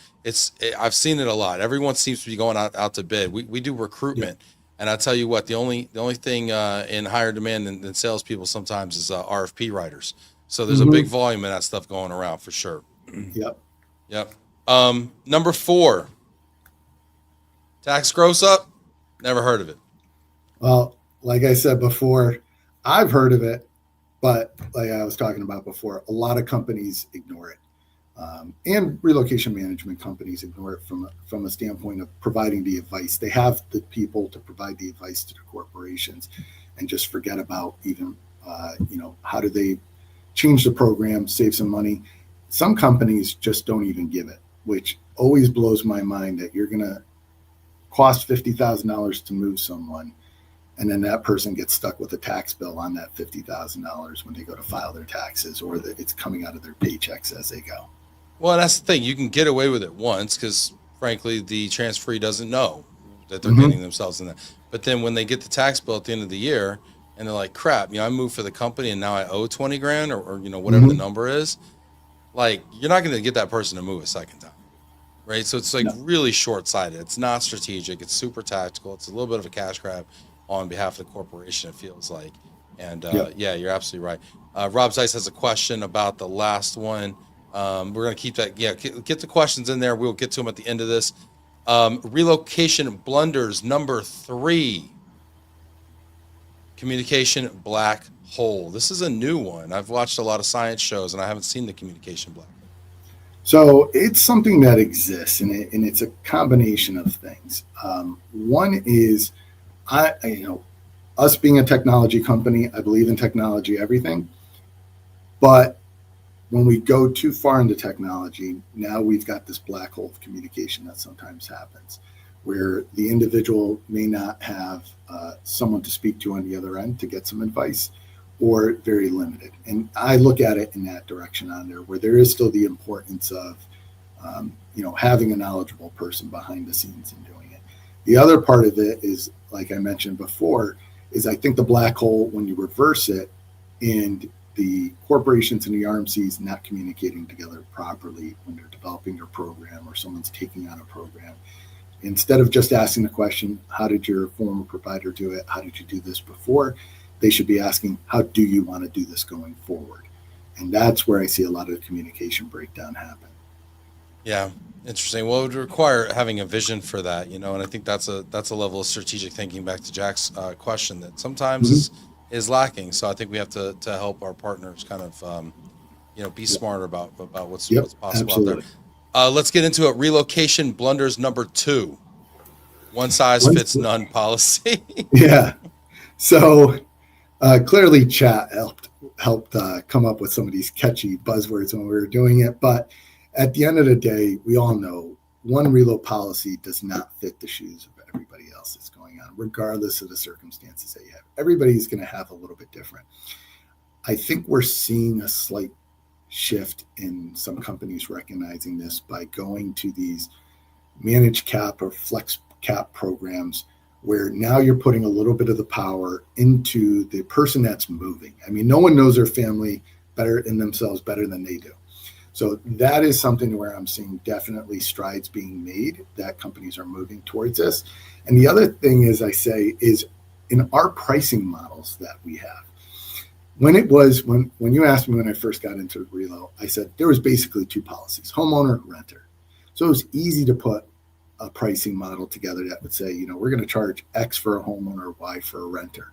I've seen it a lot. Everyone seems to be going out to bid. We do recruitment. Yeah. And I tell you what, the only thing in higher demand than salespeople sometimes is RFP writers. So there's a big volume of that stuff going around for sure. Yep. Number 4, tax gross up. Never heard of it. Well, like I said before, I've heard of it, but like I was talking about before, a lot of companies ignore it. And relocation management companies ignore it from a standpoint of providing the advice. They have the people to provide the advice to the corporations. and just forget about even, how do they change the program, save some money. Some companies just don't even give it, which always blows my mind that you're going to cost $50,000 to move someone, and then that person gets stuck with a tax bill on that $50,000 when they go to file their taxes, or that it's coming out of their paychecks as they go. Well, that's the thing. You can get away with it once because, frankly, the transferee doesn't know that they're Mm-hmm. getting themselves in that. But then when they get the tax bill at the end of the year and they're like, crap, I moved for the company and now I owe 20 grand or whatever the Mm-hmm. number is, like, you're not going to get that person to move a second time. Right. So it's like No. really short sighted. It's not strategic. It's super tactical. It's a little bit of a cash grab on behalf of the corporation, it feels like. And Yep. yeah, you're absolutely right. Rob Zeiss has a question about the last one. We're going to keep that. Yeah, get the questions in there. We'll get to them at the end of this. Relocation blunders number 3. Communication black hole. This is a new one. I've watched a lot of science shows and I haven't seen the communication black hole. So it's something that exists, and it's a combination of things. One is, us being a technology company, I believe in technology, everything. But when we go too far into technology, now we've got this black hole of communication that sometimes happens, where the individual may not have someone to speak to on the other end to get some advice, or very limited. And I look at it in that direction on there, where there is still the importance of, having a knowledgeable person behind the scenes and doing it. The other part of it is, like I mentioned before, is I think the black hole, when you reverse it, and the corporations and the RMCs not communicating together properly when they're developing their program or someone's taking on a program, instead of just asking the question, how did your former provider do it? How did you do this before? They should be asking, how do you want to do this going forward? And that's where I see a lot of the communication breakdown happen. Yeah, interesting. Well, it would require having a vision for that, and I think that's a level of strategic thinking. Back to Jack's question, that sometimes is lacking. So I think we have to help our partners kind of be smarter about what's possible absolutely. out there. Let's get into it. Relocation blunders number 2. One size fits none policy. Yeah. So clearly, chat helped come up with some of these catchy buzzwords when we were doing it. But at the end of the day, we all know one reload policy does not fit the shoes of everybody else that's going on, regardless of the circumstances that you have. Everybody's going to have a little bit different. I think we're seeing a slight shift in some companies recognizing this by going to these managed cap or flex cap programs, where now you're putting a little bit of the power into the person that's moving. I mean, no one knows their family better in themselves better than they do. So that is something where I'm seeing definitely strides being made, that companies are moving towards this. And the other thing is, I say, is in our pricing models that we have, when you asked me when I first got into Relo, I said there was basically 2 policies, homeowner, renter. So it was easy to put a pricing model together that would say, we're going to charge X for a homeowner, Y for a renter.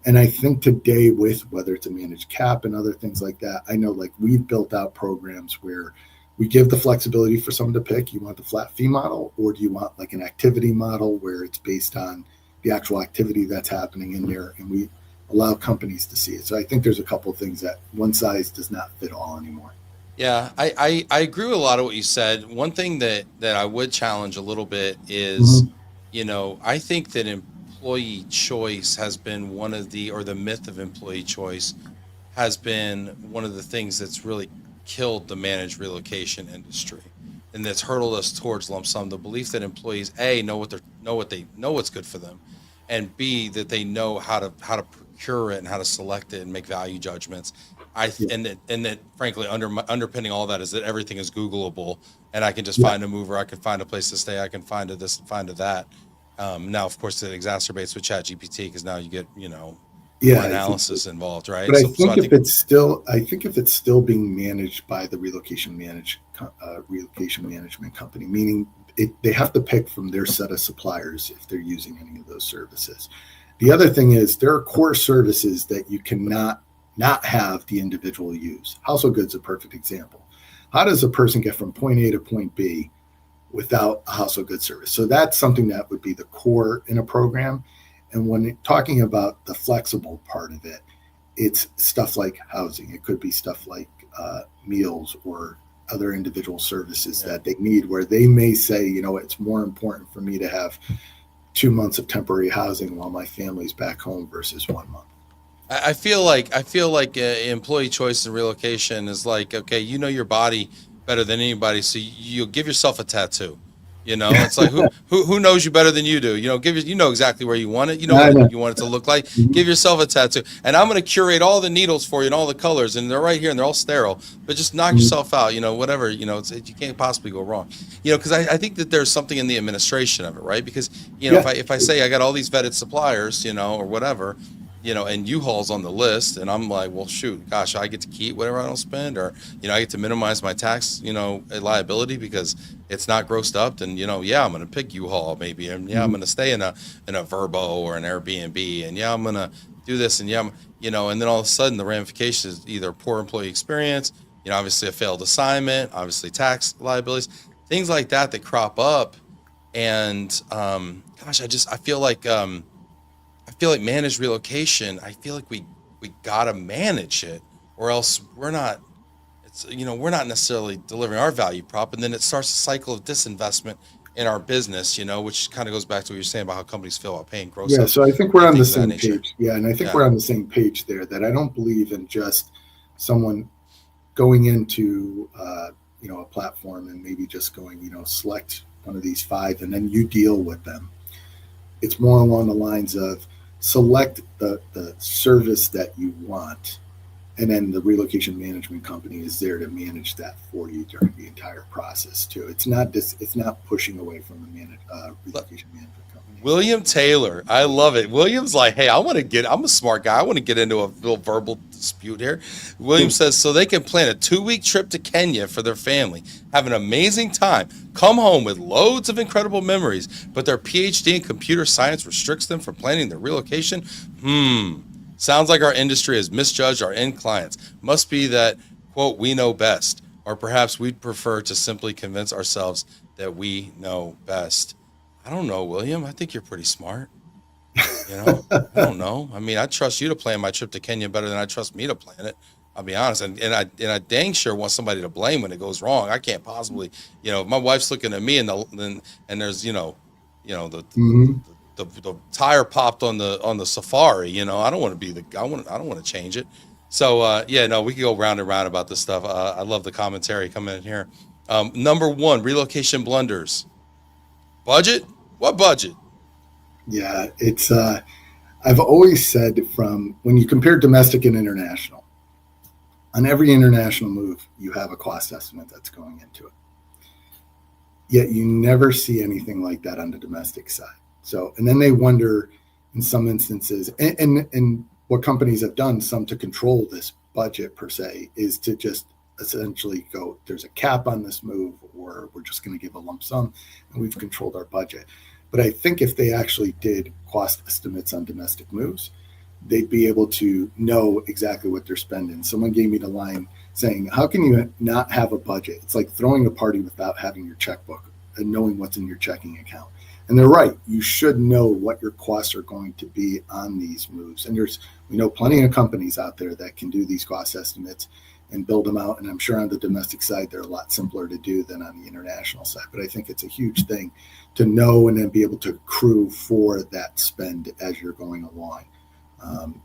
And I think today, with whether it's a managed cap and other things like that, I know like we've built out programs where we give the flexibility for someone to pick. You want the flat fee model, or do you want like an activity model where it's based on the actual activity that's happening in there? And we allow companies to see it. So I think there's a couple of things that one size does not fit all anymore. Yeah, I agree with a lot of what you said. One thing that I would challenge a little bit is, I think that employee choice has been the myth of employee choice has been one of the things that's really killed the managed relocation industry, and that's hurdled us towards lump sum. The belief that employees know what's good for them, and B, that they know how to procure it and how to select it and make value judgments. And that frankly underpinning all that is that everything is Googleable, and I can just find a mover, I can find a place to stay, I can find a this and find a that. Now, of course, it exacerbates with ChatGPT because now you get more analysis involved, right? But I think if it's still being managed by the relocation management company, meaning they have to pick from their set of suppliers if they're using any of those services. The other thing is there are core services that you cannot not have the individual use. Household goods is a perfect example. How does a person get from point A to point B without a household goods service? So that's something that would be the core in a program. And when talking about the flexible part of it, it's stuff like housing. It could be stuff like meals or other individual services Yeah. that they need, where they may say, it's more important for me to have 2 months of temporary housing while my family's back home versus 1 month. I feel like employee choice and relocation is like, okay, you know your body better than anybody, so you'll give yourself a tattoo. It's like who knows you better than you do. You know exactly where you want it. You know I what know. you want it to look like. Mhm. Give yourself a tattoo, and I'm going to curate all the needles for you and all the colors, and they're right here and they're all sterile. But just knock Mhm. yourself out. Whatever. You can't possibly go wrong. Because I think that there's something in the administration of it, right? Because Yeah. if I say I got all these vetted suppliers, or whatever, and U-Haul's on the list, and I'm like, well, shoot, gosh, I get to keep whatever I don't spend, or I get to minimize my tax, liability because it's not grossed up. And yeah, I'm gonna pick U-Haul maybe, and yeah, I'm Mhm. gonna stay in a Verbo or an Airbnb, and yeah, I'm gonna do this, and yeah, and then all of a sudden the ramification is either poor employee experience, obviously a failed assignment, obviously tax liabilities, things like that crop up, and gosh, I feel like managed relocation. I feel like we gotta manage it, or else we're not. We're not necessarily delivering our value prop, and then it starts a cycle of disinvestment in our business. Which kind of goes back to what you're saying about how companies feel about paying gross Yeah, up so I think we're and on the things of that same nature. page. Yeah, and I think Yeah, we're on the same page there, that I don't believe in just someone going into a platform and maybe just going, select one of these five and then you deal with them. It's more along the lines of select the service that you want, and then the relocation management company is there to manage that for you during the entire process too. It's not pushing away from the relocation management company. William Taylor, I love it. William's like, hey, I'm a smart guy. I want to get into a little verbal dispute here. William says, so they can plan a 2-week trip to Kenya for their family, have an amazing time, come home with loads of incredible memories, but their PhD in computer science restricts them from planning their relocation. Sounds like our industry has misjudged our end clients. Must be that, quote, we know best. Or perhaps we'd prefer to simply convince ourselves that we know best. I don't know, William. I think you're pretty smart. I don't know. I mean, I trust you to plan my trip to Kenya better than I trust me to plan it. I'll be honest, and I dang sure want somebody to blame when it goes wrong. I can't possibly, if my wife's looking at me and there's the Mhm. the tire popped on the Safari. I don't want to be I don't want to change it. So yeah, no, we can go round and round about this stuff. I love the commentary coming in here. Number one, relocation blunders. Budget? What budget? Yeah, it's. I've always said, from when you compare domestic and international, on every international move, you have a cost estimate that's going into it. Yet you never see anything like that on the domestic side. So, and then they wonder in some instances, and what companies have done, some to control this budget per se, is to just essentially go, there's a cap on this move, or we're just going to give a lump sum, and we've controlled our budget. But I think if they actually did cost estimates on domestic moves, they'd be able to know exactly what they're spending. Someone gave me the line saying, how can you not have a budget? It's like throwing a party without having your checkbook and knowing what's in your checking account. And they're right. You should know what your costs are going to be on these moves. And we know plenty of companies out there that can do these cost estimates and build them out. And I'm sure on the domestic side, they're a lot simpler to do than on the international side. But I think it's a huge thing to know and then be able to accrue for that spend as you're going along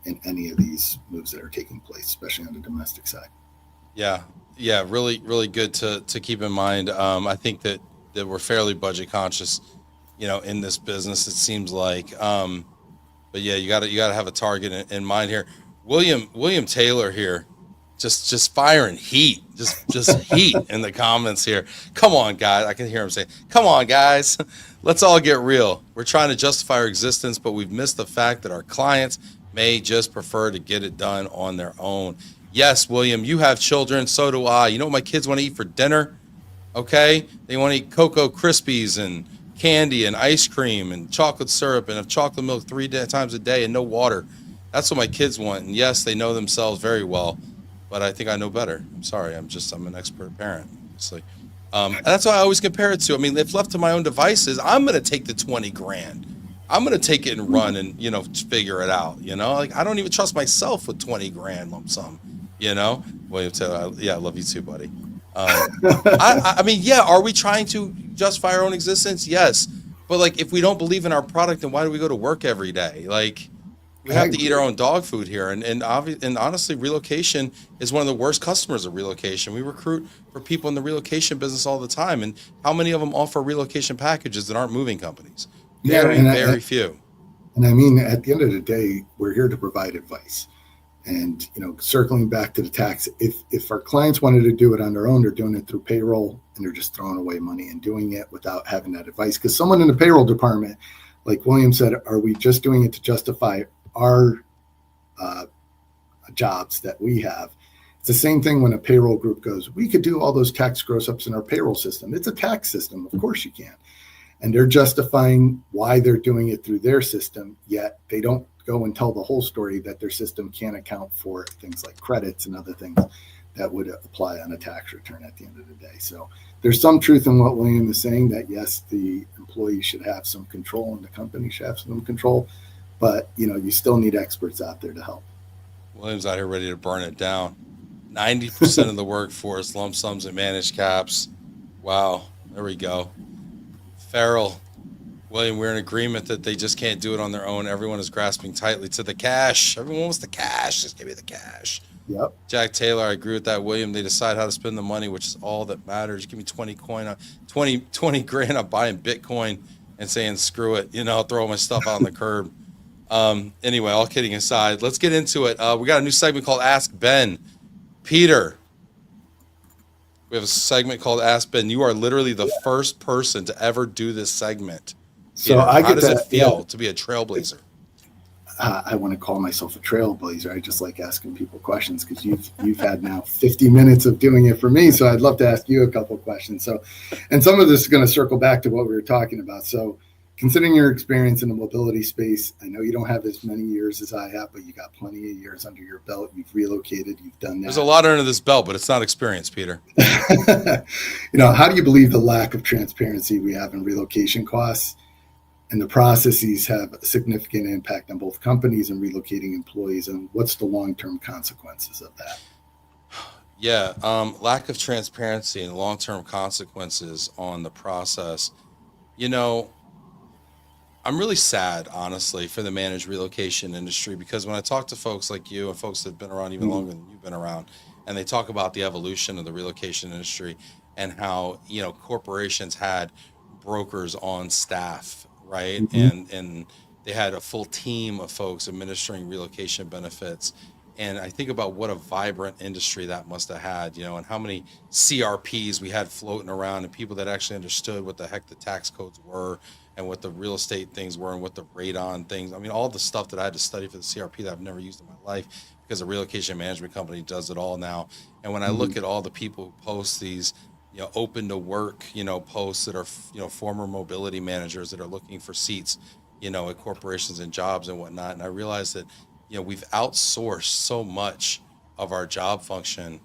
in any of these moves that are taking place, especially on the domestic side. Yeah, yeah, really, really good to keep in mind. I think that we're fairly budget conscious, in this business. It seems like, but yeah, you gotta have a target in mind here. William Taylor here, just firing heat, just heat in the comments here. Come on, guys! I can hear him say, "Come on, guys, let's all get real. We're trying to justify our existence, but we've missed the fact that our clients may just prefer to get it done on their own." Yes, William, you have children, so do I. You know what my kids want to eat for dinner? Okay, they want to eat Cocoa Krispies and candy and ice cream and chocolate syrup and have chocolate milk times a day and no water. That's what my kids want. And yes, they know themselves very well, but I think I know better. I'm sorry. I'm an expert parent, obviously. And that's why I always compare it to. I mean, if left to my own devices, I'm going to take the 20 grand. I'm gonna take it and run and figure it out. Like I don't even trust myself with 20 grand lump sum. William Taylor, yeah, I love you too, buddy. Um, I mean, yeah, are we trying to justify our own existence? Yes, but like if we don't believe in our product, then why do we go to work every day? Like we I have to eat our agree. own dog food here, and honestly, relocation is one of the worst customers of relocation. We recruit for people in the relocation business all the time, and how many of them offer relocation packages that aren't moving companies? Yeah, Very, very few. and I mean, at the end of the day, we're here to provide advice. And circling back to the tax, if our clients wanted to do it on their own, they're doing it through payroll, and they're just throwing away money and doing it without having that advice. Because someone in the payroll department, like William said, are we just doing it to justify our uh, jobs that we have? It's the same thing when a payroll group goes, we could do all those tax gross ups in our payroll system. It's a tax system. Of course you can. And they're justifying why they're doing it through their system, yet they don't go and tell the whole story that their system can't account for things like credits and other things that would apply on a tax return at the end of the day. So there's some truth in what William is saying, that yes, the employee should have some control and the company should have some control, but you still need experts out there to help. William's out here ready to burn it down. 90% of the workforce, lump sums and managed caps. Wow, there we go. Farrell, William, we're in agreement that they just can't do it on their own. Everyone is grasping tightly to the cash. Everyone wants the cash. Just give me the cash. Yep. Jack Taylor, I agree with that. William, they decide how to spend the money, which is all that matters. Give me 20 grand. I'm buying Bitcoin and saying, screw it. I'll throw my stuff out on the curb. Anyway, all kidding aside, let's get into it. We got a new segment called Ask Ben. Peter, we have a segment called Ask Ben. You are literally the first person to ever do this segment. So Peter, I how get does it that. feel Yeah, to be a trailblazer? I want to call myself a trailblazer. I just like asking people questions, because you've had now 50 minutes of doing it for me. So I'd love to ask you a couple of questions. So, and some of this is going to circle back to what we were talking about. So, considering your experience in the mobility space, I know you don't have as many years as I have, but you got plenty of years under your belt. You've relocated. You've done There's a that. lot under this belt, but it's not experience, Peter. How do you believe the lack of transparency we have in relocation costs and the processes have a significant impact on both companies and relocating employees? And what's the long-term consequences of that? Yeah, lack of transparency and long-term consequences on the process. You know, I'm really sad, honestly, for the managed relocation industry, because when I talk to folks like you and folks that have been around even longer than you've been around, and they talk about the evolution of the relocation industry and how, corporations had brokers on staff, right? Mm-hmm. And they had a full team of folks administering relocation benefits. And I think about what a vibrant industry that must have had, and how many CRPs we had floating around, and people that actually understood what the heck the tax codes were and what the real estate things were and what the radon things. I mean, all the stuff that I had to study for the CRP that I've never used in my life, because a relocation management company does it all now. And when I Mm-hmm. look at all the people who post these, open to work, posts that are, former mobility managers that are looking for seats, at corporations and jobs and whatnot. And I realize that, we've outsourced so much of our job function,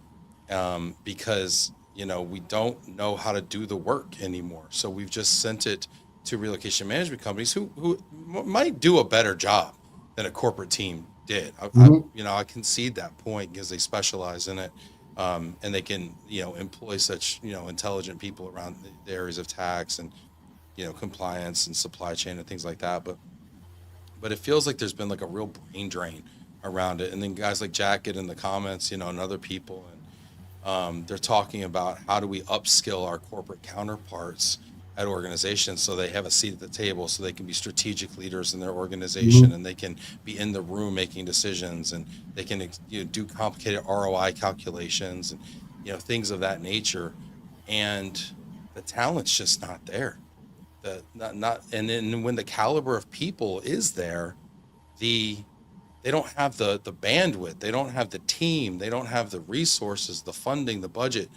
because, we don't know how to do the work anymore. So we've just sent it to relocation management companies who might do a better job than a corporate team did. Mm-hmm. I concede that point because they specialize in it, and they can, employ such, intelligent people around the areas of tax and, compliance and supply chain and things like that. But it feels like there's been like a real brain drain around it. And then guys like Jack get in the comments, and other people, and they're talking about how do we upskill our corporate counterparts at organizations so they have a seat at the table, so they can be strategic leaders in their organization, Mm-hmm. and they can be in the room making decisions, and they can, do complicated ROI calculations and, things of that nature. And the talent's just not there. And then when the caliber of people is there, the they don't have the bandwidth, they don't have the team, they don't have the resources, the funding, the budget,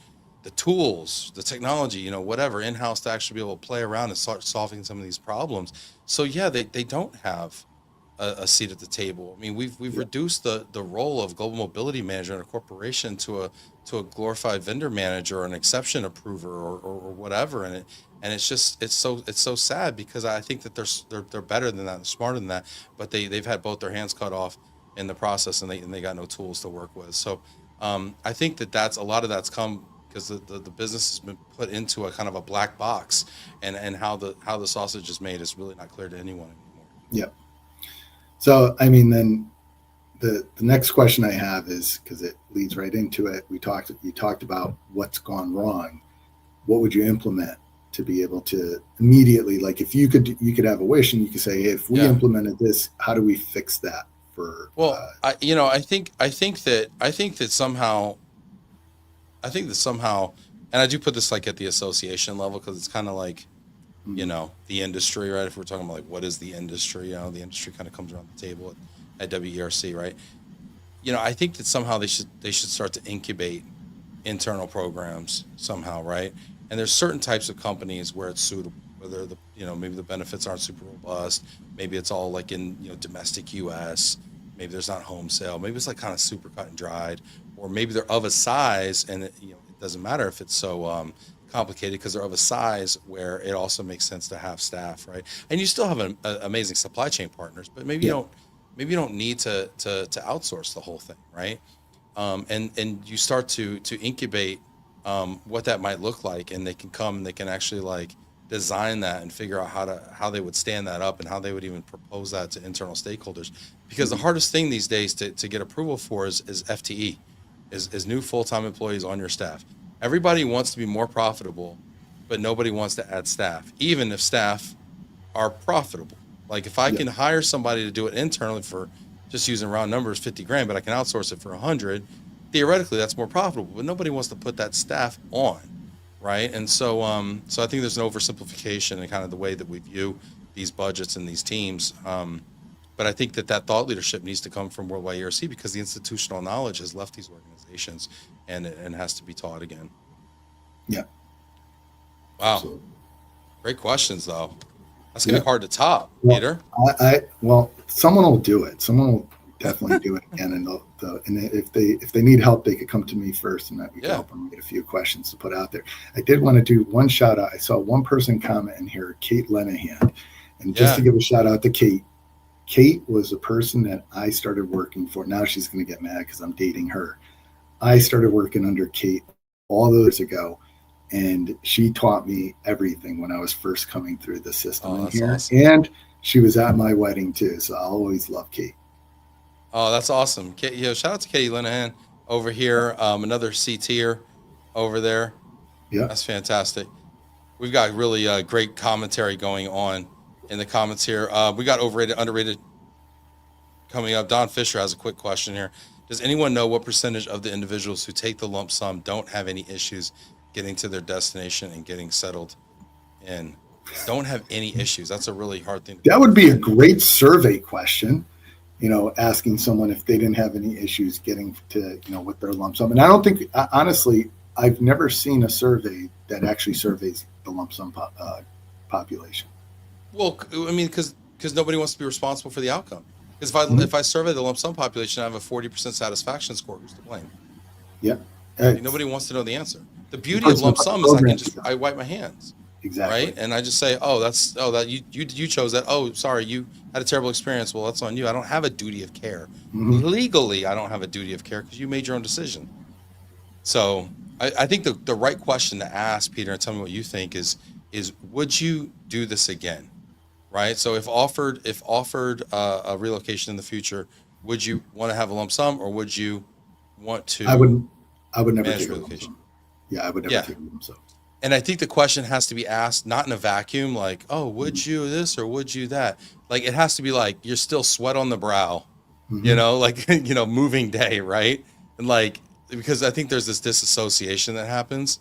the tools, the technology, whatever in house to actually be able to play around and start solving some of these problems. So yeah, they don't have a seat at the table. I mean, we've Yeah. reduced the role of global mobility manager in a corporation to a glorified vendor manager or an exception approver or whatever. And it's just it's so sad because I think that they're better than that, and smarter than that, but they've had both their hands cut off in the process, and they got no tools to work with. So I think that that's a lot of that's come because the business has been put into a kind of a black box, and how the sausage is made is really not clear to anyone anymore. Yeah. So, I mean, then the next question I have is, because it leads right into it. You talked about what's gone wrong. What would you implement to be able to immediately, like if you could have a wish and you could say, hey, if we Yeah. implemented this, how do we fix that for, Well, I think that somehow and I do put this like at the association level because it's kind of like the industry, right? If we're talking about like what is the industry, the industry kind of comes around the table at WERC, right? I think that somehow they should start to incubate internal programs somehow, right? And there's certain types of companies where it's suitable, whether maybe the benefits aren't super robust, maybe it's all like in domestic U.S., maybe there's not home sale, maybe it's like kind of super cut and dried, or maybe they're of a size and it doesn't matter if it's so complicated because they're of a size where it also makes sense to have staff, right? And you still have amazing supply chain partners, but maybe yeah, you don't need to outsource the whole thing, right? And you start to incubate what that might look like, and they can come and they can actually like design that and figure out how they would stand that up and how they would even propose that to internal stakeholders. Because the hardest thing these days to get approval for is FTE, is new full-time employees on your staff. Everybody wants to be more profitable, but nobody wants to add staff, even if staff are profitable. Like if I yeah, can hire somebody to do it internally for just using round numbers, 50 grand, but I can outsource it for 100, theoretically that's more profitable, but nobody wants to put that staff on. Right. And so I think there's an oversimplification in kind of the way that we view these budgets and these teams. But I think that thought leadership needs to come from Worldwide ERC because the institutional knowledge has left these organizations and has to be taught again. yeah. Wow. So, Great questions, though. That's going to yeah. be hard to top, Well, Peter. well, someone will do it. Someone will definitely do it again, and and if they need help, they could come to me first, and we can Yeah. help them get a few questions to put out there. I did want to do one shout out. I saw one person comment in here, Kate Lenahan, and just Yeah. to give a shout out to Kate. Kate was a person that I started working for. Now she's going to get mad because I'm dating her. I started working under Kate all those ago, and she taught me everything when I was first coming through the system Oh, in that's here. awesome. And she was at my wedding too, so I'll always love Kate. Oh, that's awesome. Shout out to Katie Linehan over here. Another C tier over there. Yeah, That's fantastic. We've got really great commentary going on in the comments here. We got overrated, underrated coming up. Don Fisher has a quick question here. Does anyone know what percentage of the individuals who take the lump sum don't have any issues getting to their destination and getting settled in? Don't have any issues. That's a really hard thing to that would be a great survey question. Asking someone if they didn't have any issues getting to, with their lump sum. And I don't think, honestly, I've never seen a survey that actually surveys the lump sum population. Well, I mean, because nobody wants to be responsible for the outcome. Because Mhm. if I survey the lump sum population, I have a 40% satisfaction score. Who's to blame? Yeah. Like, nobody wants to know the answer. The beauty of person lump put the sum is program I wipe my hands, Exactly. right? And I just say, oh, that you chose that. Oh, sorry, you had a terrible experience. Well, that's on you. I don't have a duty of care. Mhm. Legally, I don't have a duty of care because you made your own decision. So I think the right question to ask, Peter, and tell me what you think is would you do this again? Right. So if offered a relocation in the future, would you want to have a lump sum or would you want I to would I would never manage take a lump relocation? sum. Yeah, I would never Yeah. take a lump sum. And I think the question has to be asked not in a vacuum, like, oh, would you this or would you that? Like it has to be like you're still sweat on the brow, Mhm. like moving day, right? And like because I think there's this disassociation that happens.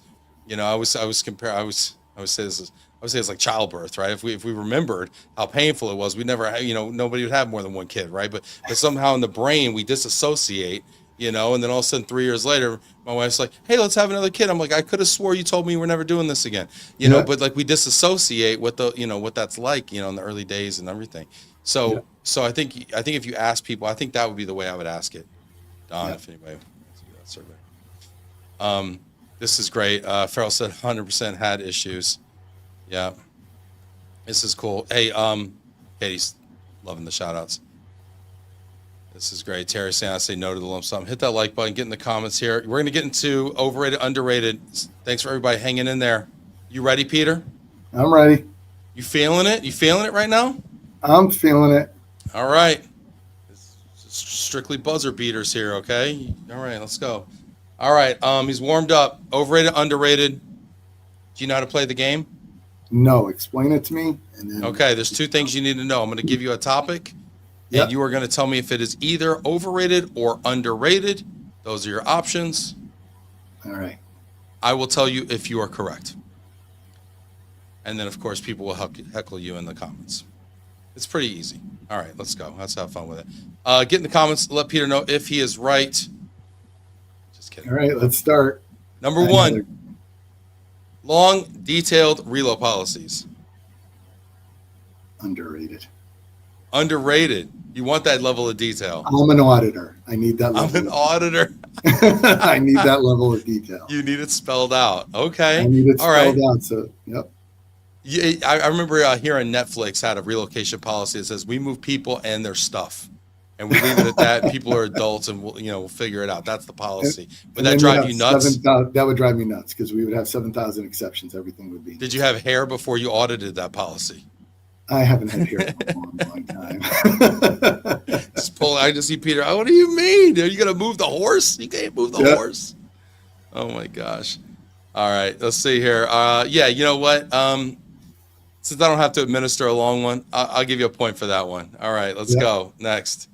I would say this is I would say it's like childbirth, right? If we remembered how painful it was, we never nobody would have more than one kid, right? But somehow in the brain we disassociate, and then all of a sudden 3 years later, my wife's like, hey, let's have another kid. I'm like, I could have swore you told me you were never doing this again, Yeah. but like we disassociate what what that's like, in the early days and everything. Yeah. So I think if you ask people, I think that would be the way I would ask it, Don. Yeah. If anybody wants to do that survey. This is great. Farrell said 100% had issues. Yeah, this is cool. Hey, Katie's loving the shout outs. This is great. Terry saying I say no to the lump sum. Hit that like button. Get in the comments here. We're going to get into overrated, underrated. Thanks for everybody hanging in there. You ready, Peter? I'm ready. You feeling it? You feeling it right now? I'm feeling it. All right. It's strictly buzzer beaters here, okay? All right, let's go. All right, he's warmed up. Overrated, underrated. Do you know how to play the game? No, explain it to me. And then Okay, there's two things you need to know. I'm going to give you a topic, and you are going to tell me if it is either overrated or underrated. Those are your options. All right. I will tell you if you are correct. And then, of course, people will heckle you in the comments. It's pretty easy. All right, let's go. Let's have fun with it. Get in the comments. Let Peter know if he is right. Just kidding. All right, let's start. Number one, long, detailed reload policies. Underrated. Underrated. You want that level of detail. I'm an auditor. I need that level. I'm an auditor. I need that level of detail. You need it spelled out. Okay. I need it All right. spelled out. So, yep. Yeah, I remember hearing Netflix had a relocation policy that says we move people and their stuff, and we leave it at that. People are adults, and we'll figure it out. That's the policy. Would that drive you nuts? That would drive me nuts because we would have 7,000 exceptions. Everything would be. Did you have hair before you audited that policy? I haven't had hair for a long time. I just see Peter. Oh, what do you mean? Are you gonna move the horse? You can't move the horse. Oh my gosh. All right, let's see here. Yeah, you know what? Since I don't have to administer a long one, I'll give you a point for that one. All right, let's go. Next.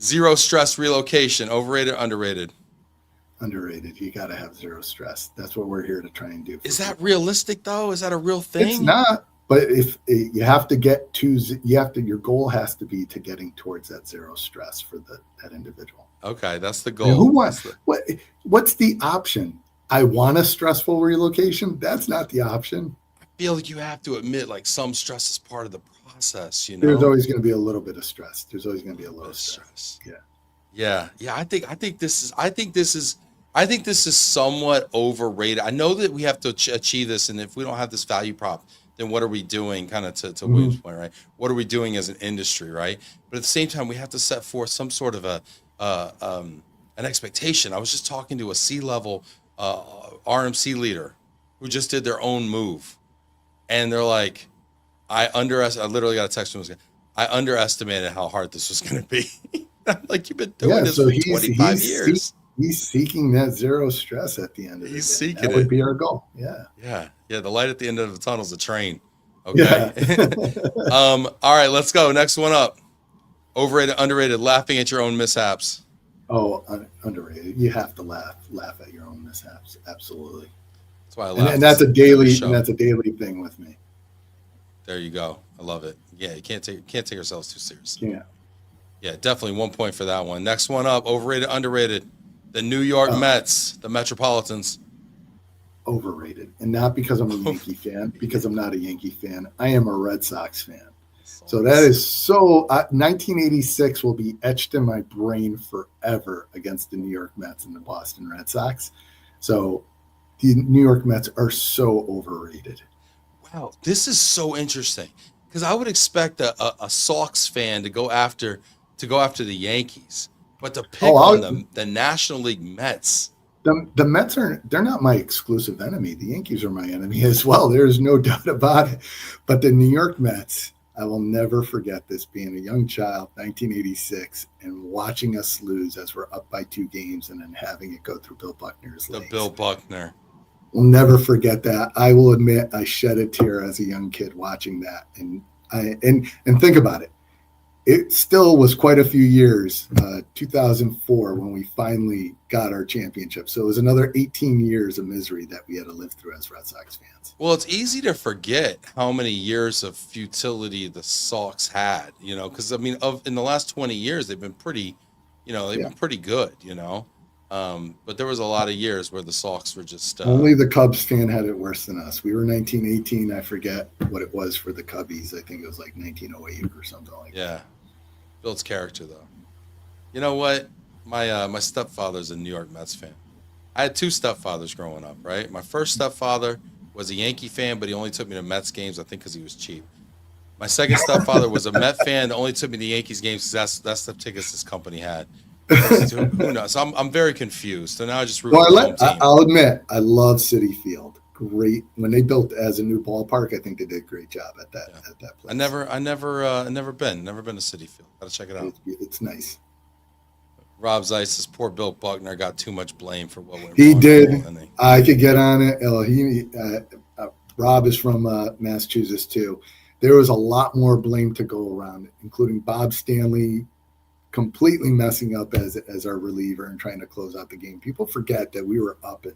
Zero stress relocation. Overrated, underrated? Underrated. You got to have zero stress. That's what we're here to try and do. Is that realistic, though? Is that a real thing? It's not. But if you have to get to, your goal has to be to getting towards that zero stress for that individual. Okay, that's the goal. And who wants what's the option? I want a stressful relocation. That's not the option. Feel like you have to admit like some stress is part of the process, There's always going to be a little bit of stress. There's always going to be a little stress. Yeah. I think this is somewhat overrated. I know that we have to achieve this, and if we don't have this value prop, then what are we doing? Kind of to William's point, right? What are we doing as an industry, right? But at the same time, we have to set forth some sort of an expectation. I was just talking to a C-level RMC leader who just did their own move. And they're like, I literally got a text from him. I underestimated how hard this was going to be. I'm like, you've been doing this for 25 years. He's seeking that zero stress at the end of the day. He's seeking that would be our goal. Yeah. The light at the end of the tunnel is a train. Okay. Yeah. All right, let's go. Next one up. Overrated, underrated, laughing at your own mishaps. Oh, underrated. You have to laugh at your own mishaps. Absolutely. That's why I laugh. And that's a daily thing with me. There you go. I love it. Yeah, you can't take ourselves too seriously. Yeah. Yeah, definitely 1 point for that one. Next one up, overrated, underrated. The New York Mets, the Metropolitans. Overrated. And not because I'm a Yankee fan, because I'm not a Yankee fan. I am a Red Sox fan. So that is 1986 will be etched in my brain forever against the New York Mets and the Boston Red Sox. So the New York Mets are so overrated. Wow, this is so interesting because I would expect a Sox fan to go after the Yankees, but to pick on the National League Mets. The Mets they're not my exclusive enemy. The Yankees are my enemy as well. There's no doubt about it. But the New York Mets, I will never forget this, being a young child, 1986, and watching us lose as we're up by 2 games and then having it go through Bill Buckner's legs. Bill Buckner. We'll never forget that. I will admit I shed a tear as a young kid watching that. And think about it. It still was quite a few years, 2004, when we finally got our championship. So it was another 18 years of misery that we had to live through as Red Sox fans. Well, it's easy to forget how many years of futility the Sox had, because in the last 20 years they've been pretty, been pretty good, But there was a lot of years where the Sox were just Only the Cubs fan had it worse than us. We were 1918. I forget what it was for the Cubbies. I think it was like 1908 or something like that. yeah, builds character though. You know what? My stepfather's a New York Mets fan. I had two stepfathers growing up, right? My first stepfather was a Yankee fan, but he only took me to Mets games, I think, because he was cheap. My second stepfather was a Met fan that only took me to Yankees games because that's the tickets this company had. Who knows? So I'm very confused. So now I just root for the home team. I'll admit, I love Citi Field. Great when they built as a new ballpark. I think they did a great job at that place. I never been to Citi Field. Gotta check it out. It's nice. Rob Zeiss's poor Bill Buckner got too much blame for what went wrong. He did. I could get on it. Rob is from Massachusetts too. There was a lot more blame to go around, including Bob Stanley completely messing up as our reliever and trying to close out the game. People forget that we were up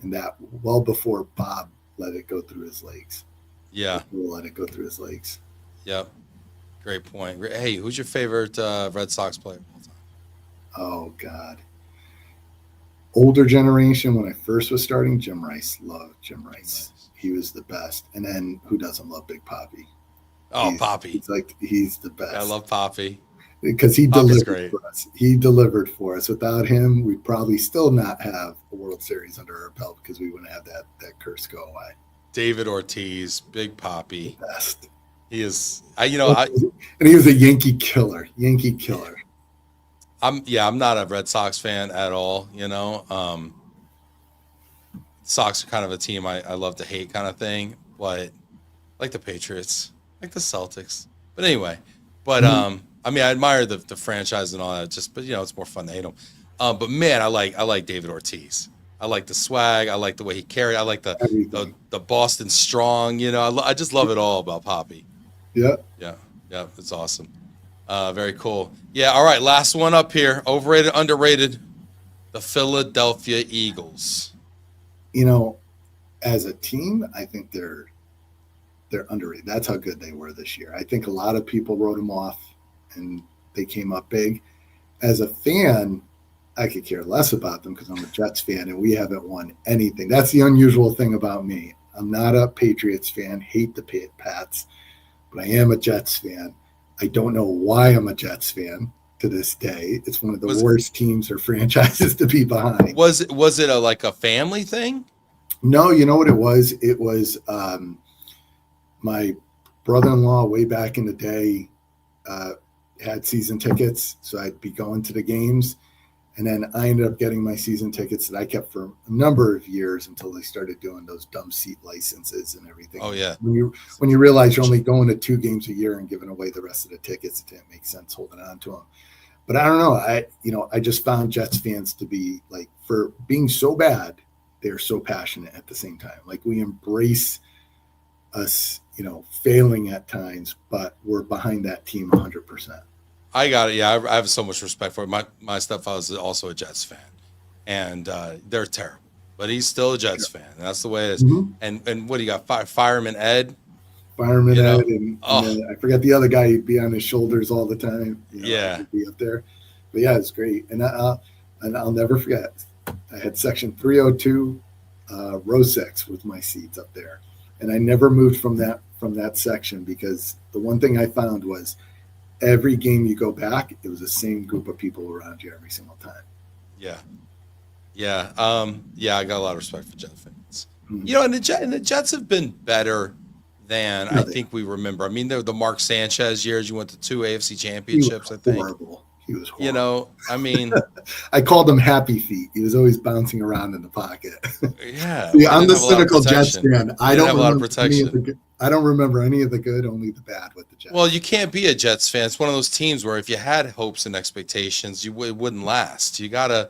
in that well before Bob let it go through his legs. Yeah. Let it go through his legs. Yep. Great point. Hey, who's your favorite Red Sox player of all time? Oh, God. Older generation, when I first was starting, Jim Rice. Loved Jim Rice. He was the best. And then who doesn't love Big Papi? Oh, Papi. He's the best. I love Papi. Because he delivered for us. He delivered for us. Without him, we'd probably still not have a World Series under our belt because we wouldn't have that curse go away. David Ortiz, Big Papi. The best. He is. And he was a Yankee killer. I'm not a Red Sox fan at all. Sox are kind of a team I love to hate kind of thing, but like the Patriots, like the Celtics. But anyway, I admire the franchise and all that. But it's more fun to hate them. But man, I like David Ortiz. I like the swag. I like the way he carried. I like the Boston strong. I just love it all about Papi. Yeah. It's awesome. Very cool. Yeah. All right. Last one up here. Overrated, underrated. The Philadelphia Eagles. As a team, I think they're underrated. That's how good they were this year. I think a lot of people wrote them off, and they came up big. As a fan, I could care less about them because I'm a Jets fan, and we haven't won anything. That's the unusual thing about me. I'm not a Patriots fan. Hate the Pats, but I am a Jets fan. I don't know why I'm a Jets fan to this day. It's one of the worst teams or franchises to be behind. Was it a family thing? No, you know what it was? It was my brother-in-law way back in the day had season tickets, so I'd be going to the games. And then I ended up getting my season tickets that I kept for a number of years until they started doing those dumb seat licenses and everything. Oh, yeah. When you realize you're only going to 2 games a year and giving away the rest of the tickets, it didn't make sense holding on to them. But I don't know. I just found Jets fans to be like, for being so bad, they're so passionate at the same time. Like we embrace us, failing at times, but we're behind that team 100%. I got it. Yeah, I have so much respect for it. My stepfather is also a Jets fan, and they're terrible, but he's still a Jets fan. And that's the way it is. Mm-hmm. And what do you got? Fireman Ed. Fireman Ed, and I forget the other guy. He'd be on his shoulders all the time. He'd be up there. But yeah, it's great, and I'll never forget. I had section 302, row 6 with my seats up there, and I never moved from that section because the one thing I found was every game you go back, it was the same group of people around you every single time. Yeah. I got a lot of respect for Jets fans. Mm-hmm. And the Jets have been better than I think we remember. I mean, the Mark Sanchez years, you went to 2 AFC championships, I think. He was horrible. I called him Happy Feet. He was always bouncing around in the pocket. Yeah. I'm the cynical Jets fan. I don't have a lot of protection. I don't remember any of the good, only the bad with the Jets. Well, you can't be a Jets fan. It's one of those teams where if you had hopes and expectations, it wouldn't last. You gotta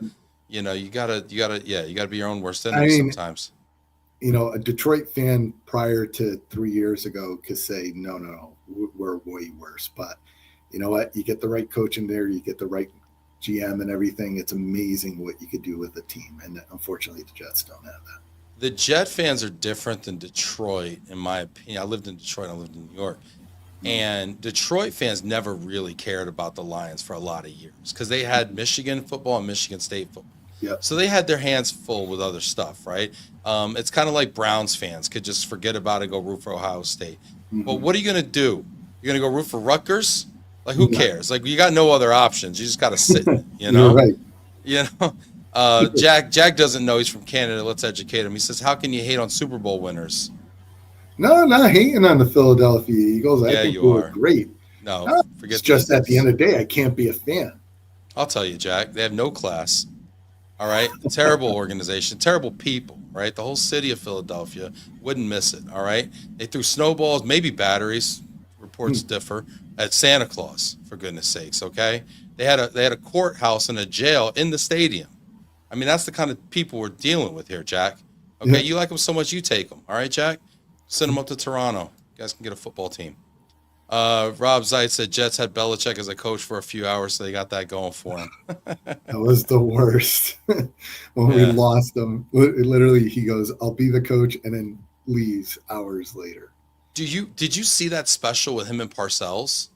be your own worst enemy sometimes. A Detroit fan prior to 3 years ago could say, no, we're way worse. But you know what? You get the right coach in there, you get the right GM and everything. It's amazing what you could do with a team. And unfortunately, the Jets don't have that. The Jet fans are different than Detroit, in my opinion. I lived in Detroit. I lived in New York. And Detroit fans never really cared about the Lions for a lot of years because they had Michigan football and Michigan State football. Yep. So they had their hands full with other stuff, right? It's kind of like Browns fans could just forget about it, go root for Ohio State. But what are you going to do? You're going to go root for Rutgers? Like, who cares? Like, you got no other options. You just got to sit in it, you You're know? right. You know? Jack doesn't know. He's from Canada. Let's educate him. He says, how can you hate on Super Bowl winners? No, not hating on the Philadelphia Eagles. I Yeah, think you they were are. great. No, It's forget the just at the Eagles. end of the day, I can't be a fan. I'll tell you, Jack, they have no class. All right. Terrible organization, terrible people, right? The whole city of Philadelphia wouldn't miss it. All right. They threw snowballs, maybe batteries, reports differ, at Santa Claus, for goodness sakes. Okay. They had a courthouse and a jail in the stadium. I mean, that's the kind of people we're dealing with here, Jack. Okay. Yeah. You like them so much, you take them. All right, Jack? Send them up to Toronto. You guys can get a football team. Rob Zeit said Jets had Belichick as a coach for a few hours, so they got that going for him. That was the worst when we Yeah. lost him. Literally, he goes, "I'll be the coach," and then leaves hours later. Did you see that special with him and Parcells?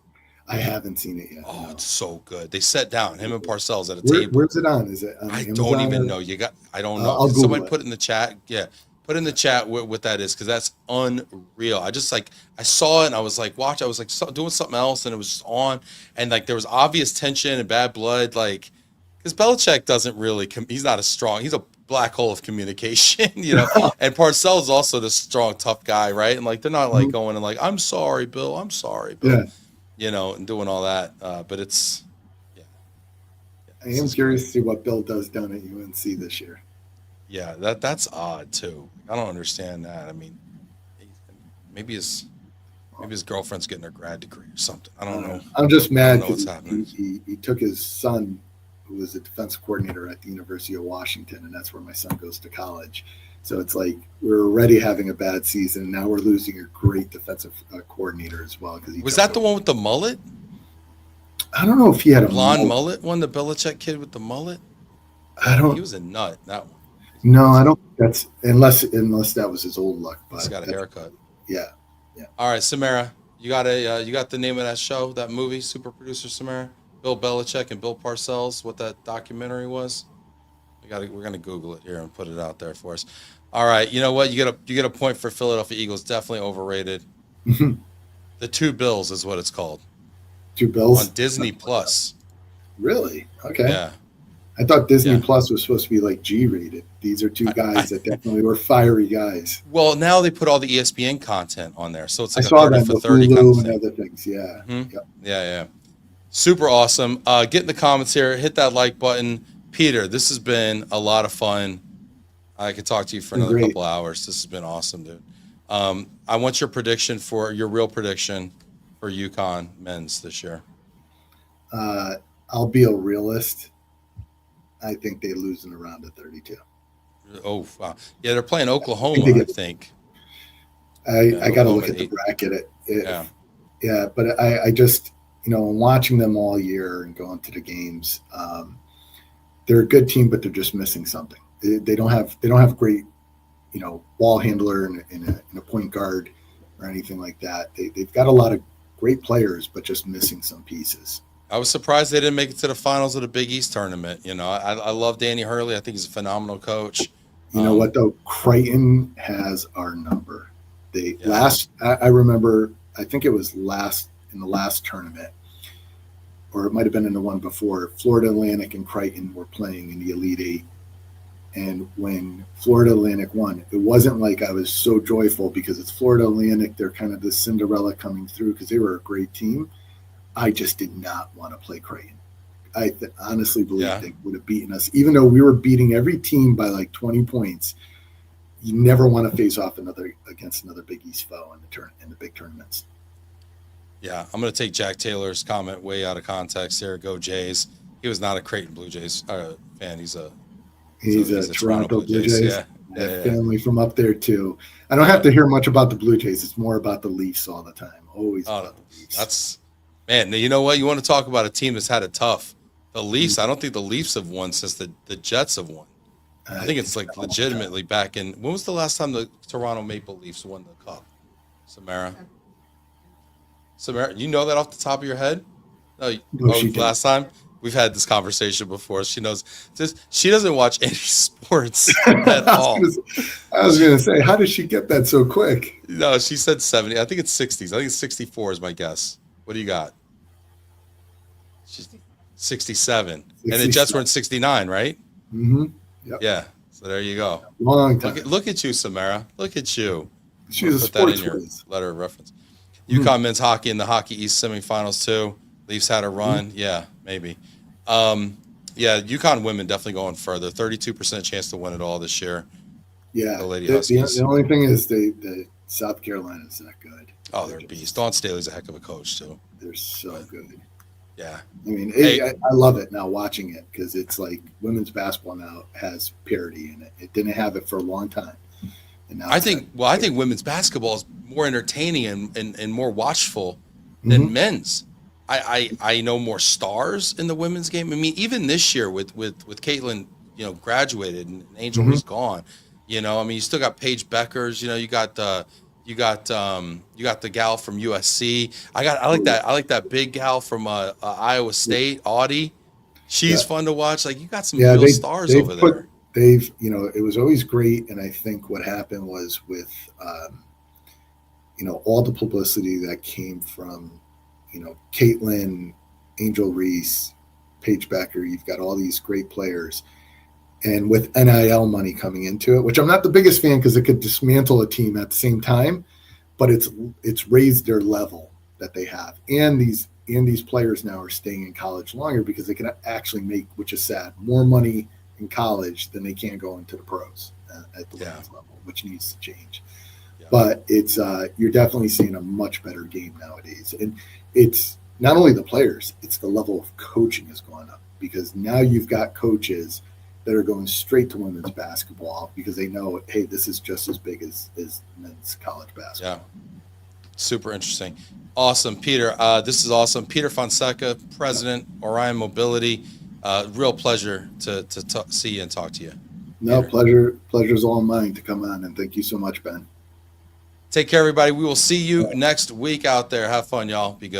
I haven't seen it yet. Oh, No. it's so good. They sat down, him and Parcells at a table. Where's it on? Is it on I Amazon don't even or- know. I don't know. I'll Can Google somebody it. put it in the chat? Yeah. Put in the chat what that is, because that's unreal. I saw it and I was like, watch. I was like doing something else and it was just on, and like there was obvious tension and bad blood, like because Belichick doesn't really. He's not as strong. He's a black hole of communication, you know. And Parcells is also the strong, tough guy, right? And like they're not like going and like, I'm sorry, Bill. I'm sorry, Bill. Yeah. You know, and doing all that. But it's I am curious to see what Bill does down at UNC this year. yeah, that's odd too. I don't understand that. I mean, maybe his girlfriend's getting her grad degree or something. I don't know. I'm just mad know what's because happening. he took his son, who was a defensive coordinator at the University of Washington, and that's where my son goes to college. So it's like we're already having a bad season, and now we're losing a great defensive coordinator as well. Because Was that the one with the mullet? I don't know if he had a Blonde mullet one, the Belichick kid with the mullet? I don't. He was a nut, that one. No, I don't. That's unless that was his old luck. But He's got a haircut. Yeah. All right, Samara, you got the name of that show, that movie, Super Producer Samara? Bill Belichick and Bill Parcells, what that documentary was? We're gonna Google it here and put it out there for us. All right, you know what? You get a point for Philadelphia Eagles. Definitely overrated. The Two Bills is what it's called. Two Bills On Disney Plus. Really? Okay. Yeah. I thought Disney Yeah. Plus was supposed to be like G-rated. These are two guys that definitely were fiery guys. Well, now they put all the ESPN content on there, so it's I like a saw 30 that for with 30 kind of Hulu and thing. other things. Yeah. Mhm. Yep. Yeah. Super awesome. Get in the comments here. Hit that like button. Peter, this has been a lot of fun. I could talk to you for Been another great. couple hours. This has been awesome, dude. I want your real prediction for UConn men's this year. I'll be a realist. I think they lose in a round of 32. Oh, wow. Yeah, they're playing Oklahoma, they I get- think. I got to look Oklahoma at the 8. bracket. Yeah. Yeah, but I just, watching them all year and going to the games, they're a good team, but they're just missing something. They don't have great, ball handler and a point guard or anything like that. They've got a lot of great players, but just missing some pieces. I was surprised they didn't make it to the finals of the Big East tournament. I love Danny Hurley. I think he's a phenomenal coach. You know what though? Creighton has our number. Yeah. I remember, I think it was in the last tournament, or it might have been in the one before. Florida Atlantic and Creighton were playing in the Elite Eight, and when Florida Atlantic won, it wasn't like I was so joyful because it's Florida Atlantic. They're kind of the Cinderella coming through because they were a great team. I just did not want to play Creighton. I honestly believe they would have beaten us, even though we were beating every team by like 20 points. You never want to face off against another Big East foe in the big tournaments. Yeah, I'm going to take Jack Taylor's comment way out of context here. Go Jays. He was not a Creighton Blue Jays fan. He's a Toronto Blue Jays. Yeah. I have family from up there too. I don't have to hear much about the Blue Jays. It's more about the Leafs all the time. Always about the Leafs. Man, you know what? You want to talk about a team that's had it tough. The Leafs, I don't think the Leafs have won since the Jets have won. I think it's like legitimately back in. When was the last time the Toronto Maple Leafs won the cup? Samara, you know that off the top of your head? No, she last time? We've had this conversation before. She knows this. She doesn't watch any sports at I all. was gonna say, how did she get that so quick? No, she said 70. I think it's 60s. I think it's 64 is my guess. What do you got? She's 67. And the Jets were in 69, right? Mm-hmm. Yep. Yeah. So there you go. Long time. Look at you, Samara. Look at you. She's a put that in sports your whiz. letter of reference. UConn men's hockey in the Hockey East semifinals too. Leafs had a run. Yeah, maybe. Yeah, UConn women definitely going further. 32% chance to win it all this year. Yeah. The Lady Huskies. The only thing is the South Carolina's not good. Oh, they're beasts. Dawn Staley's a heck of a coach too. They're so good. Yeah. I mean, Hey. I love it now watching it because it's like women's basketball now has parity in it. It didn't have it for a long time. And now I think women's basketball is more entertaining and more watchful than men's. I know more stars in the women's game. I mean, even this year with Caitlin, graduated and Angel Reese gone. I mean, you still got Paige Beckers. You got the gal from USC. I like that big gal from Iowa State, Audie. She's fun to watch. Like, you got some real stars over there. It was always great, and I think what happened was with all the publicity that came from Caitlin, Angel Reese, Paige Becker. You've got all these great players, and with NIL money coming into it, which I'm not the biggest fan because it could dismantle a team at the same time, but it's raised their level that they have, and these players now are staying in college longer because they can actually make, which is sad, more money in college than they can go into the pros at the women's level, which needs to change. Yeah. But it's you're definitely seeing a much better game nowadays, and it's not only the players, it's the level of coaching has gone up because now you've got coaches that are going straight to women's basketball because they know, hey, this is just as big as men's college basketball. Yeah. Super interesting. Awesome, Peter. This is awesome. Peter Fonseca, President, Orion Mobility. Real pleasure to see you and talk to you. No, Peter. Pleasure's all mine to come on, and thank you so much, Ben. Take care, everybody. We will see you next week out there. Have fun, y'all. Be good.